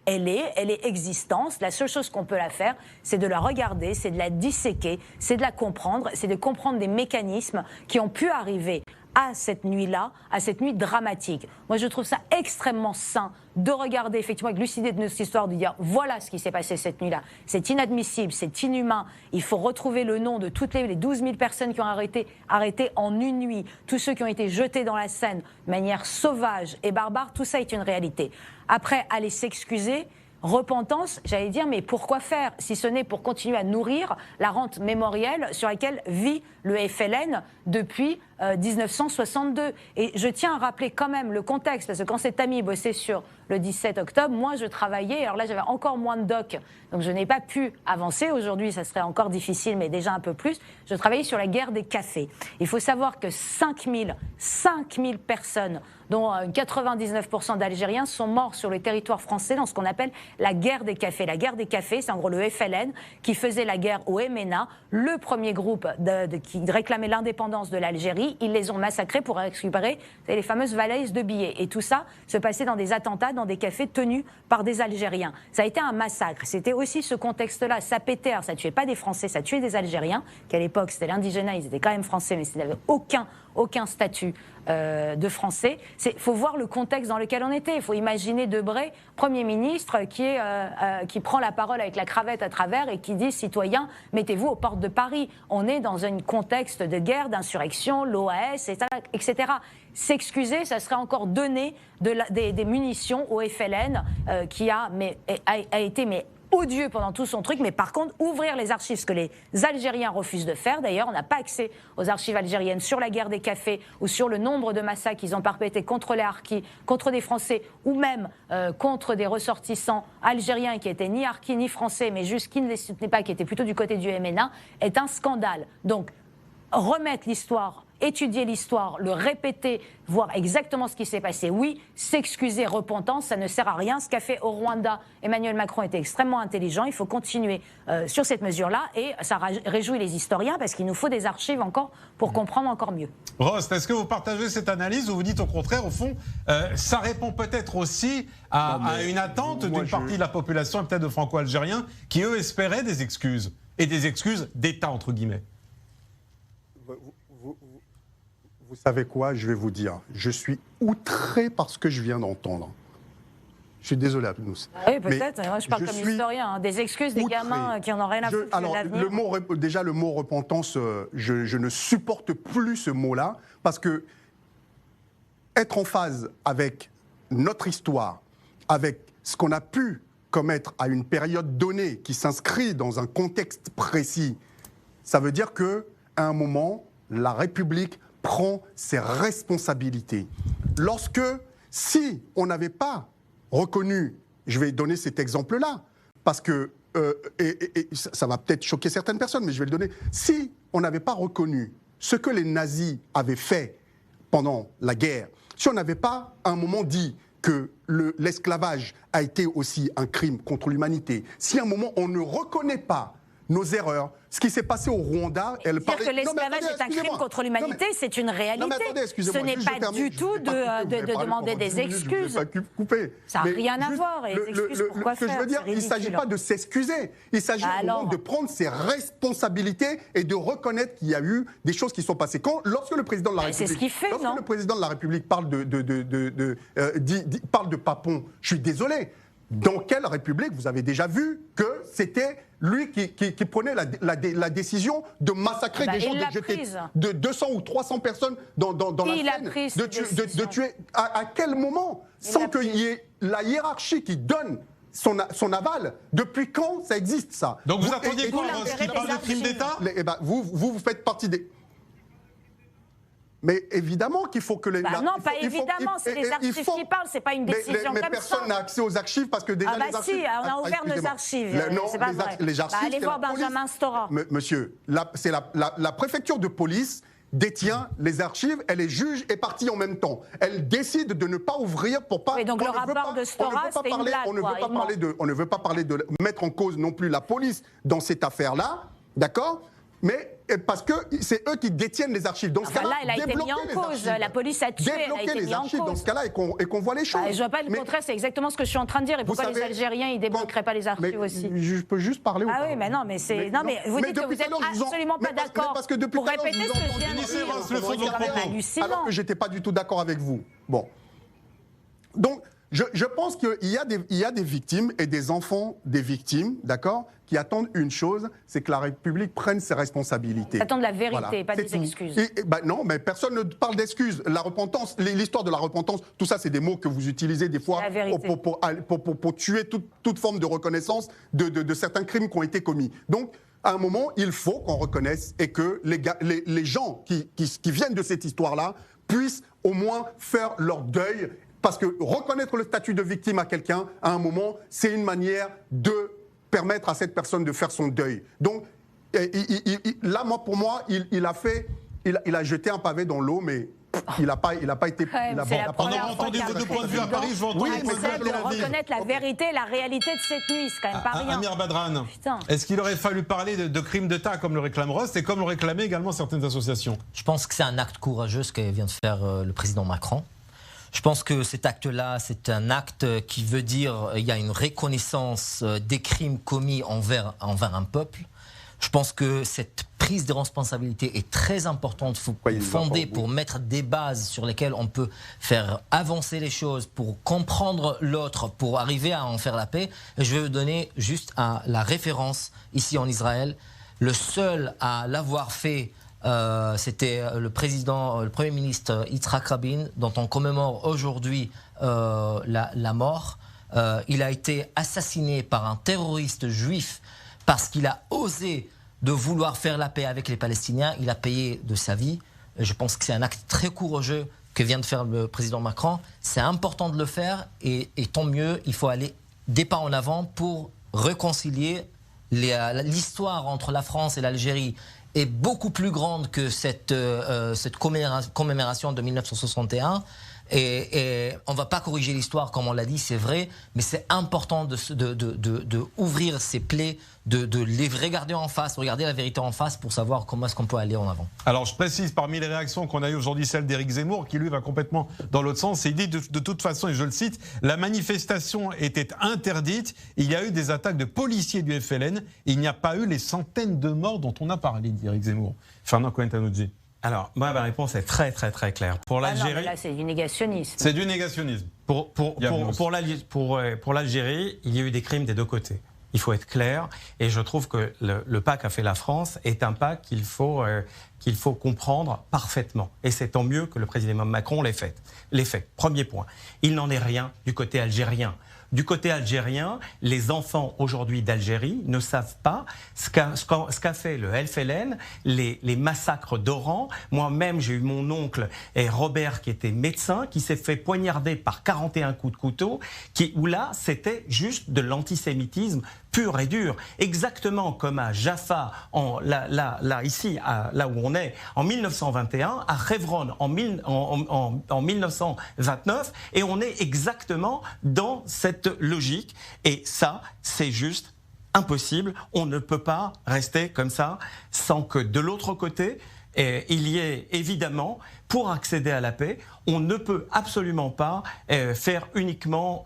est existence. La seule chose qu'on peut la faire, c'est de la regarder, c'est de la disséquer, c'est de la comprendre, c'est de comprendre des mécanismes qui ont pu arriver à cette nuit-là, à cette nuit dramatique. Moi, je trouve ça extrêmement sain de regarder, effectivement, avec lucidité de notre histoire, de dire voilà ce qui s'est passé cette nuit-là. C'est inadmissible, c'est inhumain. Il faut retrouver le nom de toutes les 12 000 personnes qui ont arrêté en une nuit, tous ceux qui ont été jetés dans la Seine de manière sauvage et barbare, tout ça est une réalité. Après, aller s'excuser, repentance, j'allais dire, mais pourquoi faire, si ce n'est pour continuer à nourrir la rente mémorielle sur laquelle vit le FLN depuis 1962. Et je tiens à rappeler quand même le contexte, parce que quand cet ami bossait sur le 17 octobre, moi je travaillais, alors là j'avais encore moins de doc, donc je n'ai pas pu avancer. Aujourd'hui ça serait encore difficile, mais déjà un peu plus. Je travaillais sur la guerre des cafés. Il faut savoir que 5000 personnes, dont 99% d'Algériens, sont morts sur le territoire français dans ce qu'on appelle la guerre des cafés. La guerre des cafés, c'est en gros le FLN qui faisait la guerre au MNA, le premier groupe qui réclamait l'indépendance de l'Algérie. Ils les ont massacrés pour récupérer les fameuses valaises de billets. Et tout ça se passait dans des attentats, dans des cafés tenus par des Algériens. Ça a été un massacre. C'était aussi ce contexte-là. Ça pétait, alors ça tuait pas des Français, ça tuait des Algériens, qu'à l'époque c'était l'indigénat, ils étaient quand même français, mais ils n'avaient aucun statut de français. Il faut voir le contexte dans lequel on était. Il faut imaginer Debré, Premier ministre, qui prend la parole avec la cravate à travers et qui dit « Citoyens, mettez-vous aux portes de Paris ». On est dans un contexte de guerre, d'insurrection, l'OAS, etc. S'excuser, ça serait encore donner des munitions au FLN qui a été odieux pendant tout son truc, mais par contre, ouvrir les archives, ce que les Algériens refusent de faire. D'ailleurs, on n'a pas accès aux archives algériennes sur la guerre des cafés ou sur le nombre de massacres qu'ils ont perpétrés contre les Harkis, contre des Français ou même contre des ressortissants algériens qui étaient ni Harkis ni Français, mais juste qui ne les soutenaient pas, qui étaient plutôt du côté du MNA, est un scandale. Donc, remettre l'histoire, étudier l'histoire, le répéter, voir exactement ce qui s'est passé. Oui, s'excuser, repentance, ça ne sert à rien. Ce qu'a fait au Rwanda Emmanuel Macron était extrêmement intelligent. Il faut continuer sur cette mesure-là et ça réjouit les historiens parce qu'il nous faut des archives encore pour comprendre encore mieux. Rost, est-ce que vous partagez cette analyse ou vous dites au contraire, au fond, ça répond peut-être aussi à une attente d'une partie de la population et peut-être de franco-algériens qui, eux, espéraient des excuses et des excuses d'État, entre guillemets? Vous savez quoi, je vais vous dire, je suis outré par ce que je viens d'entendre. Je suis désolé, Abnous. Oui, peut-être. Moi, je parle comme historien. Hein. Des excuses des gamins qui en ont rien à foutre de l'avenir. Déjà, le mot repentance, je ne supporte plus ce mot-là, parce que être en phase avec notre histoire, avec ce qu'on a pu commettre à une période donnée, qui s'inscrit dans un contexte précis, ça veut dire qu'à un moment, la République prend ses responsabilités. Si on n'avait pas reconnu, je vais donner cet exemple-là, parce que, ça va peut-être choquer certaines personnes, mais je vais le donner, si on n'avait pas reconnu ce que les nazis avaient fait pendant la guerre, si on n'avait pas à un moment dit que l'esclavage a été aussi un crime contre l'humanité, si à un moment on ne reconnaît pas nos erreurs, ce qui s'est passé au Rwanda... Dire que l'esclavage est un crime contre l'humanité, c'est une réalité. Ce n'est pas du tout de demander des excuses. Ça n'a rien à voir. Et les excuses, pourquoi faire ? Ce que je veux dire, il ne s'agit pas de s'excuser. Il s'agit de prendre ses responsabilités et de reconnaître qu'il y a eu des choses qui sont passées. Lorsque le président de la République... C'est ce qu'il fait, non ? Le président de la République parle de Papon, je suis désolé. Dans quelle République vous avez déjà vu que c'était lui qui prenait la décision de massacrer des gens, de jeter de 200 ou 300 personnes dans la Seine, de tuer à quel moment, sans qu'il y ait la hiérarchie qui donne son aval? Depuis quand ça existe, ça? Donc vous attendiez quoi, qu'il parle de crime d'État? Vous faites partie des... Mais évidemment qu'il faut que les... non, pas évidemment, c'est les archives qui parlent, c'est pas une décision comme ça. Mais personne n'a accès aux archives parce que déjà les archives... si, on a ouvert nos archives, c'est pas vrai. Les archives, allez voir Benjamin Stora. Monsieur, c'est la préfecture de police détient les archives, elle est juge et partie en même temps. Elle décide de ne pas ouvrir pour pas... Oui, donc le rapport de Stora, c'était une blague. On ne veut pas parler de mettre en cause non plus la police dans cette affaire-là, d'accord ? Mais parce que c'est eux qui détiennent les archives. Dans ce cas-là, elle a été mise en cause. La police a tué, elle a été mise en cause. Dans ce cas-là, et qu'on voit les choses. Je ne vois pas le contraire, c'est exactement ce que je suis en train de dire. Et pourquoi les Algériens, ils ne débloqueraient pas les archives aussi? Je peux juste parler. Ah oui, mais non, mais c'est... Non, mais vous dites que vous n'êtes absolument pas d'accord pour répéter ce que je viens de dire. C'est hallucinant. Alors que je n'étais pas du tout d'accord avec vous. Bon. Donc... Je pense qu'il y a des victimes et des enfants des victimes, d'accord, qui attendent une chose, c'est que la République prenne ses responsabilités. Ils attendent la vérité, pas des excuses. Non, mais personne ne parle d'excuses. La repentance, l'histoire de la repentance, tout ça, c'est des mots que vous utilisez des fois pour tuer toute forme de reconnaissance de certains crimes qui ont été commis. Donc, à un moment, il faut qu'on reconnaisse et que les gens qui viennent de cette histoire-là puissent au moins faire leur deuil. Parce que reconnaître le statut de victime à quelqu'un, à un moment, c'est une manière de permettre à cette personne de faire son deuil. Donc, là, pour moi, il a jeté un pavé dans l'eau, mais il n'a pas été... On a entendu vos deux points de vue à Paris, je vais entendre les points de vue à Tel Aviv. Reconnaître la vérité, la réalité de cette nuit, c'est quand même pas rien. Amir Badran, est-ce qu'il aurait fallu parler de crimes d'État comme le réclame Rost et comme le réclamaient également certaines associations? Je pense que c'est un acte courageux ce que vient de faire le président Macron. Je pense que cet acte-là, c'est un acte qui veut dire qu'il y a une reconnaissance des crimes commis envers un peuple. Je pense que cette prise de responsabilité est très importante, fondée pour mettre des bases sur lesquelles on peut faire avancer les choses, pour comprendre l'autre, pour arriver à en faire la paix. Et je vais vous donner juste la référence ici en Israël. Le seul à l'avoir fait... c'était le Premier ministre Yitzhak Rabin, dont on commémore aujourd'hui la mort. il a été assassiné par un terroriste juif parce qu'il a osé de vouloir faire la paix avec les Palestiniens. Il a payé de sa vie. Et je pense que c'est un acte très courageux que vient de faire le président Macron. C'est important de le faire et tant mieux, il faut aller des pas en avant pour réconcilier. L'histoire entre la France et l'Algérie est beaucoup plus grande que cette commémoration de 1961. Et on ne va pas corriger l'histoire comme on l'a dit, c'est vrai, mais c'est important de ouvrir ces plaies, de les regarder en face, regarder la vérité en face pour savoir comment est-ce qu'on peut aller en avant. Alors je précise, parmi les réactions qu'on a eues aujourd'hui, celle d'Éric Zemmour, qui lui va complètement dans l'autre sens. Il dit de toute façon, et je le cite, la manifestation était interdite, il y a eu des attaques de policiers du FLN, il n'y a pas eu les centaines de morts dont on a parlé, dit Éric Zemmour. Fernand Cohen-Tanoudji. Alors, moi, ma réponse est très claire. Pour l'Algérie, là, c'est du négationnisme. C'est du négationnisme. Pour l'Algérie, il y a eu des crimes des deux côtés. Il faut être clair. Et je trouve que le pas qu'a fait la France est un pas qu'il faut comprendre parfaitement. Et c'est tant mieux que le président Macron l'ait fait. Premier point. Il n'en est rien du côté algérien. Du côté algérien, les enfants aujourd'hui d'Algérie ne savent pas ce qu'a fait le FLN, les massacres d'Oran. Moi-même, j'ai eu mon oncle Robert qui était médecin, qui s'est fait poignarder par 41 coups de couteau, où là, c'était juste de l'antisémitisme pur et dur. Exactement comme à Jaffa, ici, là où on est, en 1921, à Hebron en 1929, et on est exactement dans cette logique. Et ça, c'est juste impossible. On ne peut pas rester comme ça sans que de l'autre côté, il y ait évidemment, pour accéder à la paix, on ne peut absolument pas faire uniquement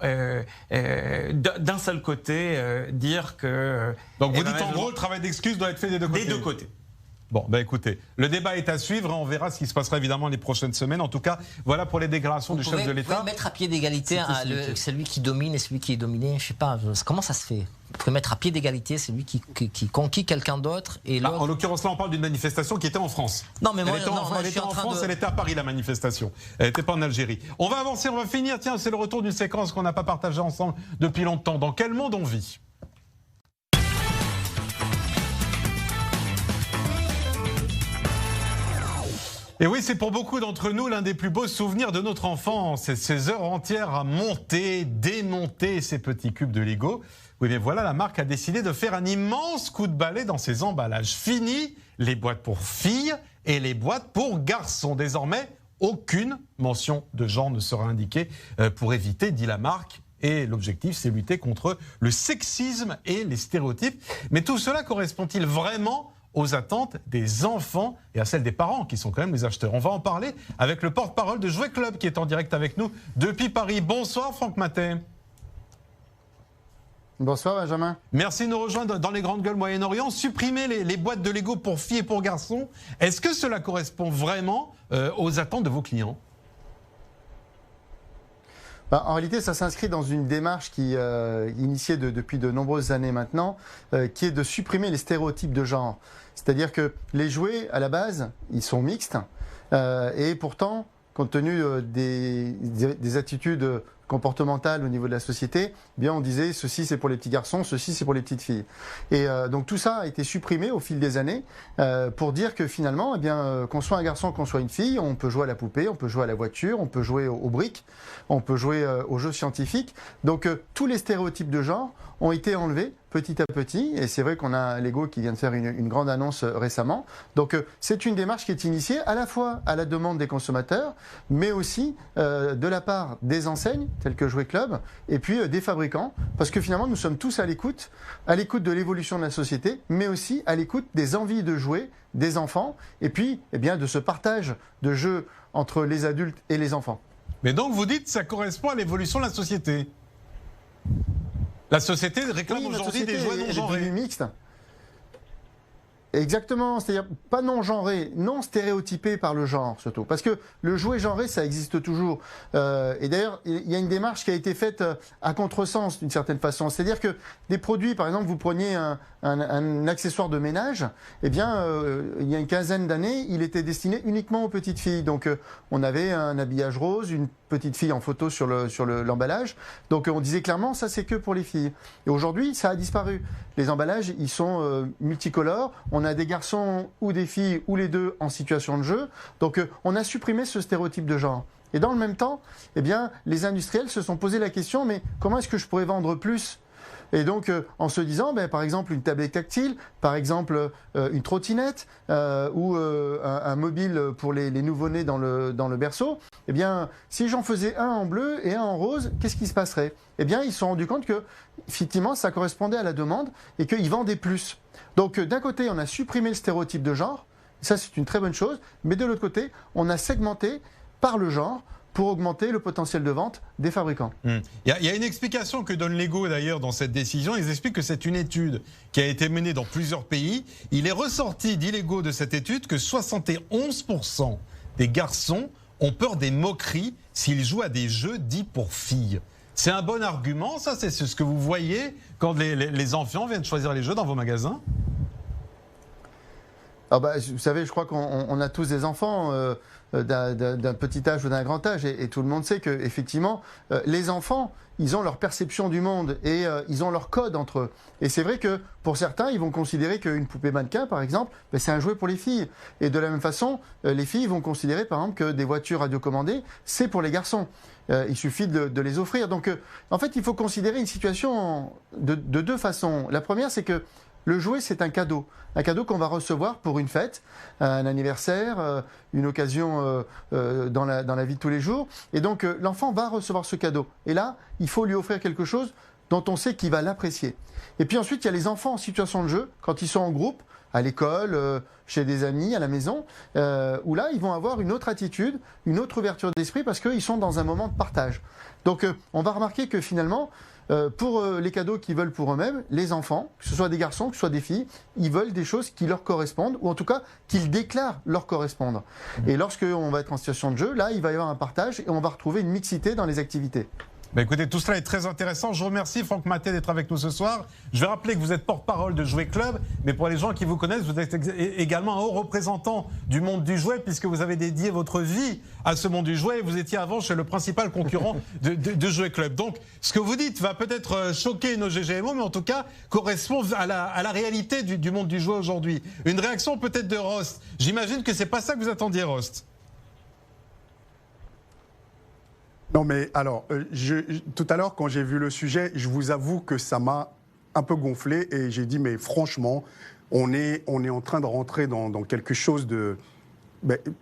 d'un seul côté, dire que... Donc vous dites en gros, le travail d'excuse doit être fait des deux côtés. Des deux côtés. Bon, écoutez, le débat est à suivre et on verra ce qui se passera évidemment les prochaines semaines. En tout cas, voilà pour les déclarations du chef de l'État. Vous pouvez mettre à pied d'égalité celui qui domine et celui qui est dominé. Je sais pas, comment ça se fait? Vous pouvez mettre à pied d'égalité celui qui conquit quelqu'un d'autre et en l'occurrence, là, on parle d'une manifestation qui était en France. Non, mais moi, elle était en France, elle était à Paris, la manifestation. Elle n'était pas en Algérie. On va avancer, on va finir. Tiens, c'est le retour d'une séquence qu'on n'a pas partagée ensemble depuis longtemps. Dans quel monde on vit ? Et oui, c'est pour beaucoup d'entre nous l'un des plus beaux souvenirs de notre enfance. Ces heures entières à monter, démonter ces petits cubes de Lego. Oui, mais voilà, la marque a décidé de faire un immense coup de balai dans ses emballages. Fini les boîtes pour filles et les boîtes pour garçons. Désormais, aucune mention de genre ne sera indiquée pour éviter, dit la marque. Et l'objectif, c'est lutter contre le sexisme et les stéréotypes. Mais tout cela correspond-il vraiment aux attentes des enfants et à celles des parents qui sont quand même les acheteurs? On va en parler avec le porte-parole de Jouet Club qui est en direct avec nous depuis Paris. Bonsoir Franck Matet. Bonsoir Benjamin. Merci de nous rejoindre dans les grandes gueules Moyen-Orient. Supprimer les boîtes de Lego pour filles et pour garçons, est-ce que cela correspond vraiment aux attentes de vos clients? En réalité, ça s'inscrit dans une démarche qui initiée depuis de nombreuses années maintenant, qui est de supprimer les stéréotypes de genre. C'est-à-dire que les jouets, à la base, ils sont mixtes, et pourtant, compte tenu des attitudes comportementales au niveau de la société, eh bien on disait ceci c'est pour les petits garçons, ceci c'est pour les petites filles. Et donc tout ça a été supprimé au fil des années pour dire que finalement, eh bien qu'on soit un garçon, qu'on soit une fille, on peut jouer à la poupée, on peut jouer à la voiture, on peut jouer aux briques, on peut jouer aux jeux scientifiques. Donc tous les stéréotypes de genre ont été enlevés petit à petit, et c'est vrai qu'on a Lego qui vient de faire une grande annonce récemment. Donc c'est une démarche qui est initiée à la fois à la demande des consommateurs, mais aussi de la part des enseignes, telles que Jouet Club, et puis des fabricants, parce que finalement nous sommes tous à l'écoute de l'évolution de la société, mais aussi à l'écoute des envies de jouer des enfants, et puis eh bien, de ce partage de jeux entre les adultes et les enfants. Mais donc vous dites que ça correspond à l'évolution de la société? La société réclame aujourd'hui des jouets non genrés. Mixtes. Exactement, c'est-à-dire pas non genré, non stéréotypé par le genre surtout. Parce que le jouet genré, ça existe toujours. Et d'ailleurs, il y a une démarche qui a été faite à contresens d'une certaine façon. C'est-à-dire que des produits, par exemple, vous preniez un accessoire de ménage, eh bien, il y a une quinzaine d'années, il était destiné uniquement aux petites filles. Donc, on avait un habillage rose, une petite fille en photo sur l'emballage. Donc on disait clairement, ça c'est que pour les filles. Et aujourd'hui, ça a disparu. Les emballages, ils sont multicolores. On a des garçons ou des filles ou les deux en situation de jeu. Donc on a supprimé ce stéréotype de genre. Et dans le même temps, eh bien, les industriels se sont posé la question, mais comment est-ce que je pourrais vendre plus ? Et donc, en se disant, par exemple, une tablette tactile, par exemple, une trottinette ou un mobile pour les nouveau-nés dans le berceau, eh bien, si j'en faisais un en bleu et un en rose, qu'est-ce qui se passerait ? Eh bien, ils se sont rendus compte que, effectivement, ça correspondait à la demande et qu'ils vendaient plus. Donc, d'un côté, on a supprimé le stéréotype de genre, ça c'est une très bonne chose, mais de l'autre côté, on a segmenté par le genre pour augmenter le potentiel de vente des fabricants. Il y a une explication que donne Lego d'ailleurs dans cette décision. Ils expliquent que c'est une étude qui a été menée dans plusieurs pays. Il est ressorti, dit Lego, de cette étude que 71% des garçons ont peur des moqueries s'ils jouent à des jeux dits pour filles. C'est un bon argument, ça, c'est ce que vous voyez quand les enfants viennent choisir les jeux dans vos magasins ? Alors vous savez, je crois qu'on a tous des enfants d'un petit âge ou d'un grand âge, et tout le monde sait que effectivement, les enfants, ils ont leur perception du monde et ils ont leur code entre eux. Et c'est vrai que pour certains, ils vont considérer qu'une poupée mannequin, par exemple, c'est un jouet pour les filles. Et de la même façon, les filles vont considérer, par exemple, que des voitures radiocommandées, c'est pour les garçons. Il suffit de les offrir. Donc, en fait, il faut considérer une situation de deux façons. La première, c'est que le jouet, c'est un cadeau qu'on va recevoir pour une fête, un anniversaire, une occasion dans la vie de tous les jours. Et donc, l'enfant va recevoir ce cadeau. Et là, il faut lui offrir quelque chose dont on sait qu'il va l'apprécier. Et puis ensuite, il y a les enfants en situation de jeu, quand ils sont en groupe, à l'école, chez des amis, à la maison, où là, ils vont avoir une autre attitude, une autre ouverture d'esprit, parce qu'ils sont dans un moment de partage. Donc, on va remarquer que finalement, pour les cadeaux qu'ils veulent pour eux-mêmes, les enfants, que ce soit des garçons, que ce soit des filles, ils veulent des choses qui leur correspondent, ou en tout cas qu'ils déclarent leur correspondre. Et lorsqu'on va être en situation de jeu, là, il va y avoir un partage et on va retrouver une mixité dans les activités. Écoutez, tout cela est très intéressant. Je vous remercie, Franck Mathey, d'être avec nous ce soir. Je vais rappeler que vous êtes porte-parole de Jouet Club, mais pour les gens qui vous connaissent, vous êtes également un haut représentant du monde du jouet, puisque vous avez dédié votre vie à ce monde du jouet. Vous étiez avant chez le principal concurrent de Jouet Club. Donc, ce que vous dites va peut-être choquer nos GGMO, mais en tout cas correspond à la réalité du monde du jouet aujourd'hui. Une réaction peut-être de Rost. J'imagine que c'est pas ça que vous attendiez, Rost. Non, mais alors, tout à l'heure, quand j'ai vu le sujet, je vous avoue que ça m'a un peu gonflé et j'ai dit, mais franchement, on est en train de rentrer dans quelque chose de,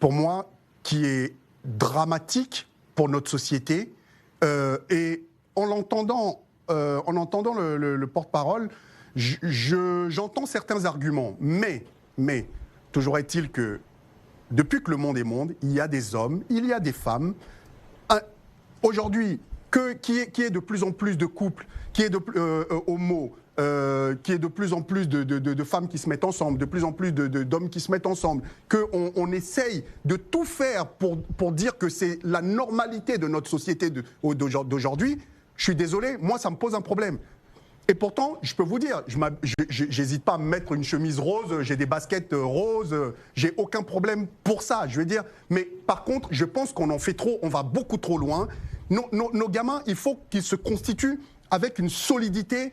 pour moi, qui est dramatique pour notre société. Et en l'entendant le porte-parole, j'entends certains arguments. Mais, toujours est-il que depuis que le monde est monde, il y a des hommes, il y a des femmes. Aujourd'hui, qui est de plus en plus de couples, qui est de homo, qui est de plus en plus de femmes qui se mettent ensemble, de plus en plus d'hommes qui se mettent ensemble, qu'on essaye de tout faire pour dire que c'est la normalité de notre société d'aujourd'hui, je suis désolé, moi ça me pose un problème. Et pourtant, je peux vous dire, j'hésite pas à me mettre une chemise rose, j'ai des baskets roses, j'ai aucun problème pour ça, je veux dire. Mais par contre, je pense qu'on en fait trop, on va beaucoup trop loin. Nos gamins, il faut qu'ils se constituent avec une solidité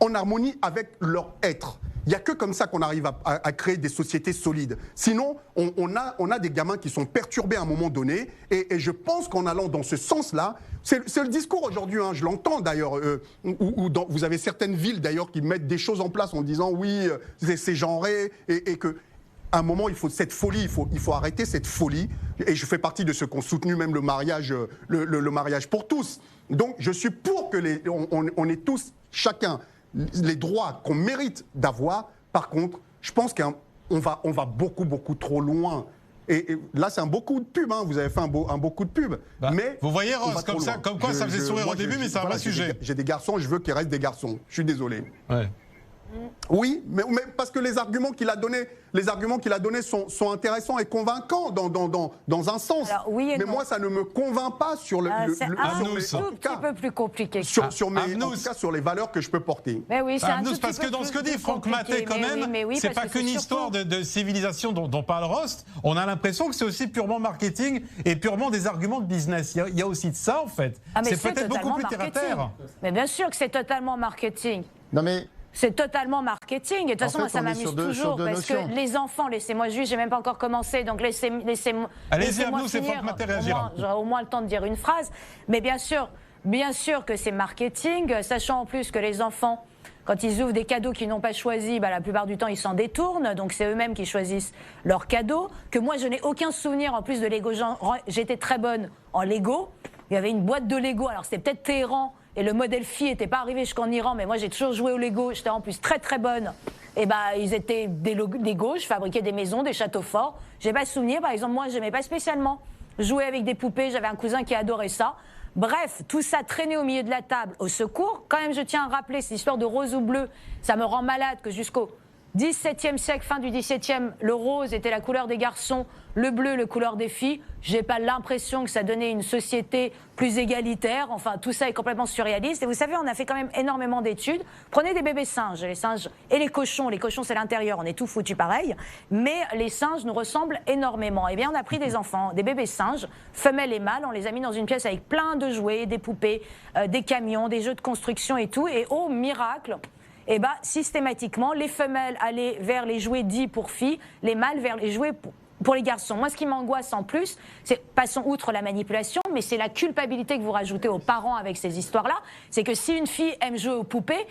en harmonie avec leur être. Il n'y a que comme ça qu'on arrive à créer des sociétés solides. Sinon, on a des gamins qui sont perturbés à un moment donné. Et je pense qu'en allant dans ce sens-là, c'est le discours aujourd'hui, hein, je l'entends d'ailleurs, vous avez certaines villes d'ailleurs qui mettent des choses en place en disant oui, c'est genré et que... À un moment, il faut cette folie, il faut arrêter cette folie. Et je fais partie de ceux qui ont soutenu même le mariage pour tous. Donc, je suis pour que on ait tous, chacun, les droits qu'on mérite d'avoir. Par contre, je pense qu'on va beaucoup, beaucoup trop loin. Et là, c'est un beau coup de pub. Hein. Vous avez fait un beau coup de pub. Mais vous voyez, Rose, comme quoi ça faisait sourire au début, mais c'est un vrai sujet. J'ai des garçons, je veux qu'ils restent des garçons. Je suis désolé. Ouais. Oui, mais parce que les arguments qu'il a donnés sont intéressants et convaincants dans un sens. Alors, oui et mais non. moi, ça ne me convainc pas sur le. C'est un tout petit peu plus compliqué. En tout cas, sur les valeurs que je peux porter. Mais oui, c'est un tout parce petit que peu dans ce que plus dit Franck Mathé, quand compliqué. même, Oui, c'est parce pas que qu'une c'est histoire surtout- de civilisation dont parle Rost. On a l'impression que c'est aussi purement marketing et purement des arguments de business. Il y a aussi de ça, en fait. Ah, mais c'est peut-être beaucoup totalement plus terre à terre. marketing. Mais bien sûr que c'est totalement marketing. Non mais C'est totalement marketing. Et de toute En façon, fait, moi, ça on est m'amuse sur deux toujours. Parce notions. que les enfants, laissez-moi juger, j'ai même pas encore commencé. Donc laissez-moi Allez-y, Abnou, c'est finir. Franck Mathé réagira. J'aurai au moins le temps de dire une phrase. Mais bien sûr que c'est marketing, sachant en plus que les enfants, quand ils ouvrent des cadeaux qu'ils n'ont pas choisis, la plupart du temps, ils s'en détournent. Donc c'est eux-mêmes qui choisissent leurs cadeaux. Que moi, je n'ai aucun souvenir, en plus de Lego. J'étais très bonne en Lego. Il y avait une boîte de Lego. Alors c'était peut-être Téhéran. Et le modèle Phi n'était pas arrivé jusqu'en Iran, mais moi j'ai toujours joué au Lego, j'étais en plus très très bonne. Et ils étaient des Lego, je fabriquais des maisons, des châteaux forts. J'ai pas souvenir, par exemple, moi j'aimais pas spécialement jouer avec des poupées, j'avais un cousin qui adorait ça. Bref, tout ça traîné au milieu de la table, au secours. Quand même, je tiens à rappeler cette histoire de rose ou bleu, ça me rend malade que jusqu'au XVIIe siècle, fin du XVIIe, le rose était la couleur des garçons, le bleu, la couleur des filles. J'ai pas l'impression que ça donnait une société plus égalitaire. Enfin, tout ça est complètement surréaliste. Et vous savez, on a fait quand même énormément d'études. Prenez des bébés singes, les singes et les cochons. Les cochons, c'est l'intérieur, on est tout foutu pareil. Mais les singes nous ressemblent énormément. Eh bien, on a pris des enfants, des bébés singes, femelles et mâles, on les a mis dans une pièce avec plein de jouets, des poupées, des camions, des jeux de construction et tout. Et oh, miracle! Systématiquement, les femelles allaient vers les jouets dits pour filles, les mâles vers les jouets pour les garçons. Moi, ce qui m'angoisse en plus, c'est, passons outre la manipulation, mais c'est la culpabilité que vous rajoutez aux parents avec ces histoires-là. C'est que si une fille aime jouer aux poupées,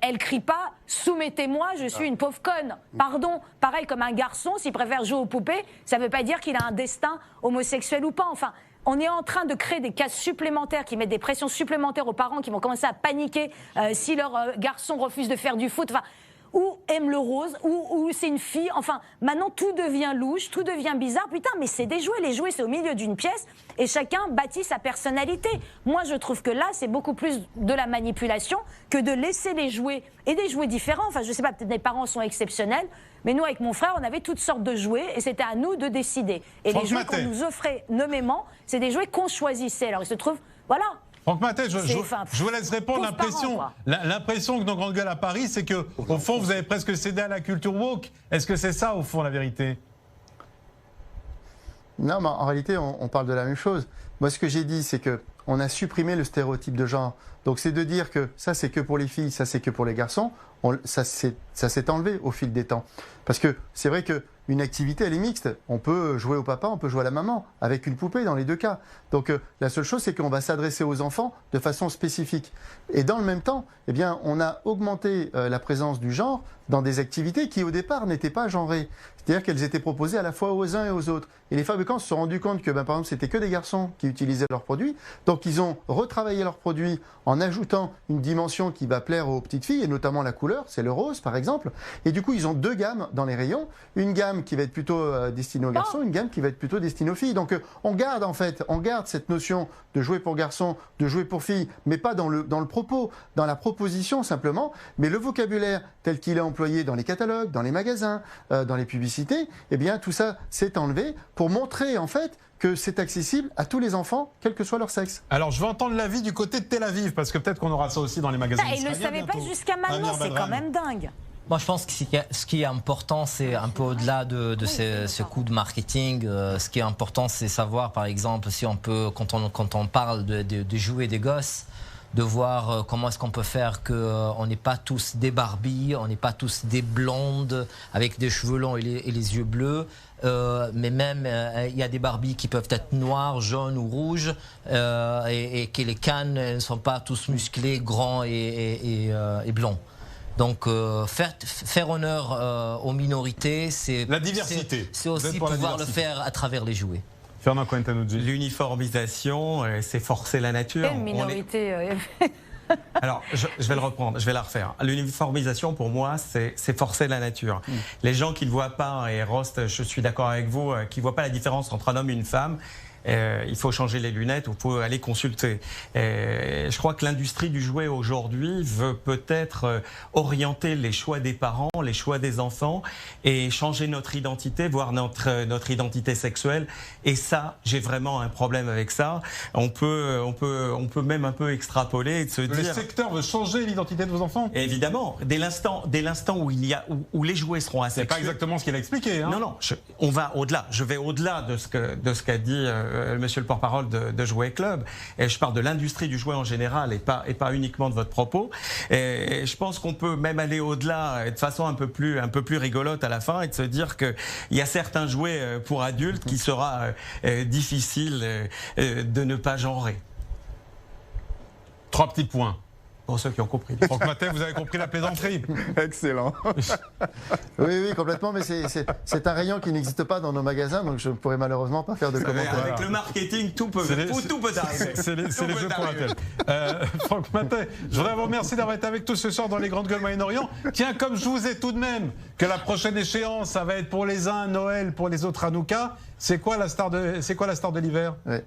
elle crie pas « soumettez-moi, je suis une pauvre conne ». Pardon, pareil comme un garçon, s'il préfère jouer aux poupées, ça ne veut pas dire qu'il a un destin homosexuel ou pas. Enfin, on est en train de créer des cases supplémentaires qui mettent des pressions supplémentaires aux parents qui vont commencer à paniquer si leur garçon refuse de faire du foot. Enfin, ou aime le rose, ou c'est une fille. Enfin, maintenant, tout devient louche, tout devient bizarre. Putain, mais c'est des jouets. Les jouets, c'est au milieu d'une pièce et chacun bâtit sa personnalité. Moi, je trouve que là, c'est beaucoup plus de la manipulation que de laisser les jouets et des jouets différents. Enfin, je sais pas, peut-être mes parents sont exceptionnels, mais nous, avec mon frère, on avait toutes sortes de jouets et c'était à nous de décider. Et Franck les jouets Mathé. qu'on nous offrait nommément, c'est des jouets qu'on choisissait. Alors, il se trouve, voilà. Franck Mathé, je Enfin, vous laisse répondre. pauvres parents, quoi. L'impression que dans Grande Gueule à Paris, c'est que au fond, vous avez presque cédé à la culture woke. Est-ce que c'est ça, au fond, la vérité? non, mais en réalité, on parle de la même chose. Moi, ce que j'ai dit, c'est que on a supprimé le stéréotype de genre. Donc, c'est de dire que ça, c'est que pour les filles, ça, c'est que pour les garçons. Ça s'est enlevé au fil des temps. Parce que c'est vrai que une activité, elle est mixte. On peut jouer au papa, on peut jouer à la maman, avec une poupée dans les deux cas. Donc la seule chose, c'est qu'on va s'adresser aux enfants de façon spécifique. Et dans le même temps, eh bien, on a augmenté la présence du genre dans des activités qui, au départ, n'étaient pas genrées. C'est-à-dire qu'elles étaient proposées à la fois aux uns et aux autres. Et les fabricants se sont rendus compte que, par exemple, c'était que des garçons qui utilisaient leurs produits. Donc ils ont retravaillé leurs produits en ajoutant une dimension qui va plaire aux petites filles, et notamment la couleur, c'est le rose, par exemple. Et du coup, ils ont deux gammes dans les rayons. Une gamme qui va être plutôt destinée aux garçons, une gamme qui va être plutôt destinée aux filles. Donc on garde cette notion de jouer pour garçons, de jouer pour filles, mais pas dans le propos, dans la proposition simplement. Mais le vocabulaire tel qu'il est employé dans les catalogues, dans les magasins, dans les publicités, eh bien tout ça s'est enlevé pour montrer en fait que c'est accessible à tous les enfants, quel que soit leur sexe. Alors, je veux entendre l'avis du côté de Tel Aviv, parce que peut-être qu'on aura ça aussi dans les magasins. Ils ne le savaient pas jusqu'à maintenant, c'est quand même dingue. Moi, je pense que ce qui est important, c'est un peu au-delà de ce coup de marketing. Ce qui est important, c'est savoir, par exemple, si on peut, quand on parle de jouer des gosses, de voir comment est-ce qu'on peut faire qu'on n'est pas tous des Barbies, on n'est pas tous des blondes avec des cheveux longs et les yeux bleus. Mais même, il y a des Barbies qui peuvent être noires, jaunes ou rouges, et que les cannes ne sont pas tous musclés, grands et blonds. Donc, faire honneur aux minorités, c'est la diversité. C'est aussi pouvoir le faire à travers les jouets. Fernand Cohen-Tannoudji. L'uniformisation, c'est forcer la nature. Quelle minorité Alors, je vais le reprendre, je vais la refaire. L'uniformisation, pour moi, c'est forcer la nature. Les gens qui ne voient pas, et Rost, je suis d'accord avec vous, qui ne voient pas la différence entre un homme et une femme, il faut changer les lunettes ou il faut aller consulter. Je crois que l'industrie du jouet aujourd'hui veut peut-être orienter les choix des parents, les choix des enfants et changer notre identité, voire notre identité sexuelle. Et ça, j'ai vraiment un problème avec ça. On peut même un peu extrapoler et de se dire... Le secteur veut changer l'identité de vos enfants? Évidemment, dès l'instant où les jouets seront asexués. C'est pas exactement ce qu'il a expliqué. Hein. Non, on va au-delà. Je vais au-delà de ce qu'a dit monsieur le porte-parole de Jouet Club. Et je parle de l'industrie du jouet en général et pas uniquement de votre propos. Et je pense qu'on peut même aller au-delà de façon un peu plus rigolote à la fin et de se dire qu'il y a certains jouets pour adultes qui sera difficile de ne pas genrer. 3 petits points. Pour ceux qui ont compris. Franck Mathey, vous avez compris la plaisanterie? Excellent. Oui, complètement, mais c'est un rayon qui n'existe pas dans nos magasins, donc je ne pourrais malheureusement pas faire de commentaires. Avec le marketing, tout peut arriver. C'est les jeux pour la tête. Franck Mathey, je voudrais vous remercier d'avoir été avec tous ce soir dans les Grandes Gueules Moyen-Orient. Tiens, comme je vous ai tout de même que la prochaine échéance, ça va être pour les uns Noël, pour les autres Hanouka. C'est quoi la star de l'hiver? Ouais.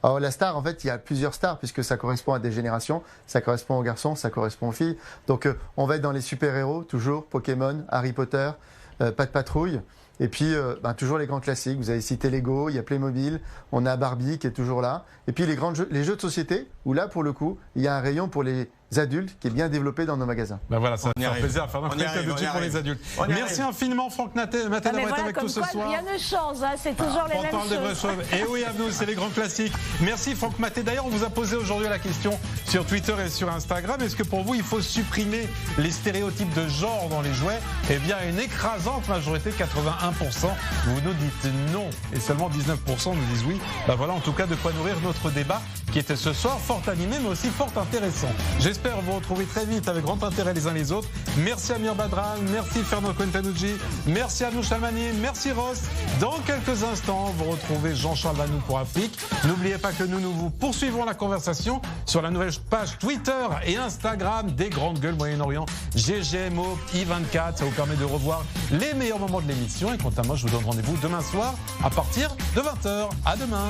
Alors la star, en fait, il y a plusieurs stars puisque ça correspond à des générations, ça correspond aux garçons, ça correspond aux filles. Donc on va être dans les super-héros, toujours, Pokémon, Harry Potter, Pat' Patrouille. Et puis toujours les grands classiques, vous avez cité Lego, il y a Playmobil, on a Barbie qui est toujours là. Et puis les jeux de société, où là pour le coup, il y a un rayon pour les adultes qui est bien développé dans nos magasins. Ben voilà, ça va faire plaisir à faire notre qualité de jeu pour les adultes. Merci infiniment Franck Mathey d'avoir été avec nous ce soir. Rien ne change, hein, c'est toujours les mêmes choses. Et oui, à nous, c'est les grands classiques. Merci Franck Mathey. D'ailleurs, on vous a posé aujourd'hui la question sur Twitter et sur Instagram. Est-ce que pour vous, il faut supprimer les stéréotypes de genre dans les jouets? Eh bien, une écrasante majorité, 81%. Vous nous dites non. Et seulement 19% nous disent oui. Ben voilà, en tout cas, de quoi nourrir notre débat qui était ce soir fort animé, mais aussi fort intéressant. J'espère vous retrouver très vite avec grand intérêt les uns les autres. Merci Amir Badran, merci Fernand Quintanouji, merci Anouch Almani, merci Ross. Dans quelques instants, vous retrouvez Jean-Charles Vanou pour Afrique. N'oubliez pas que nous vous poursuivrons la conversation sur la nouvelle page Twitter et Instagram des Grandes Gueules Moyen-Orient, GGMO, I24. Ça vous permet de revoir les meilleurs moments de l'émission. Et quant à moi, je vous donne rendez-vous demain soir à partir de 20h. À demain.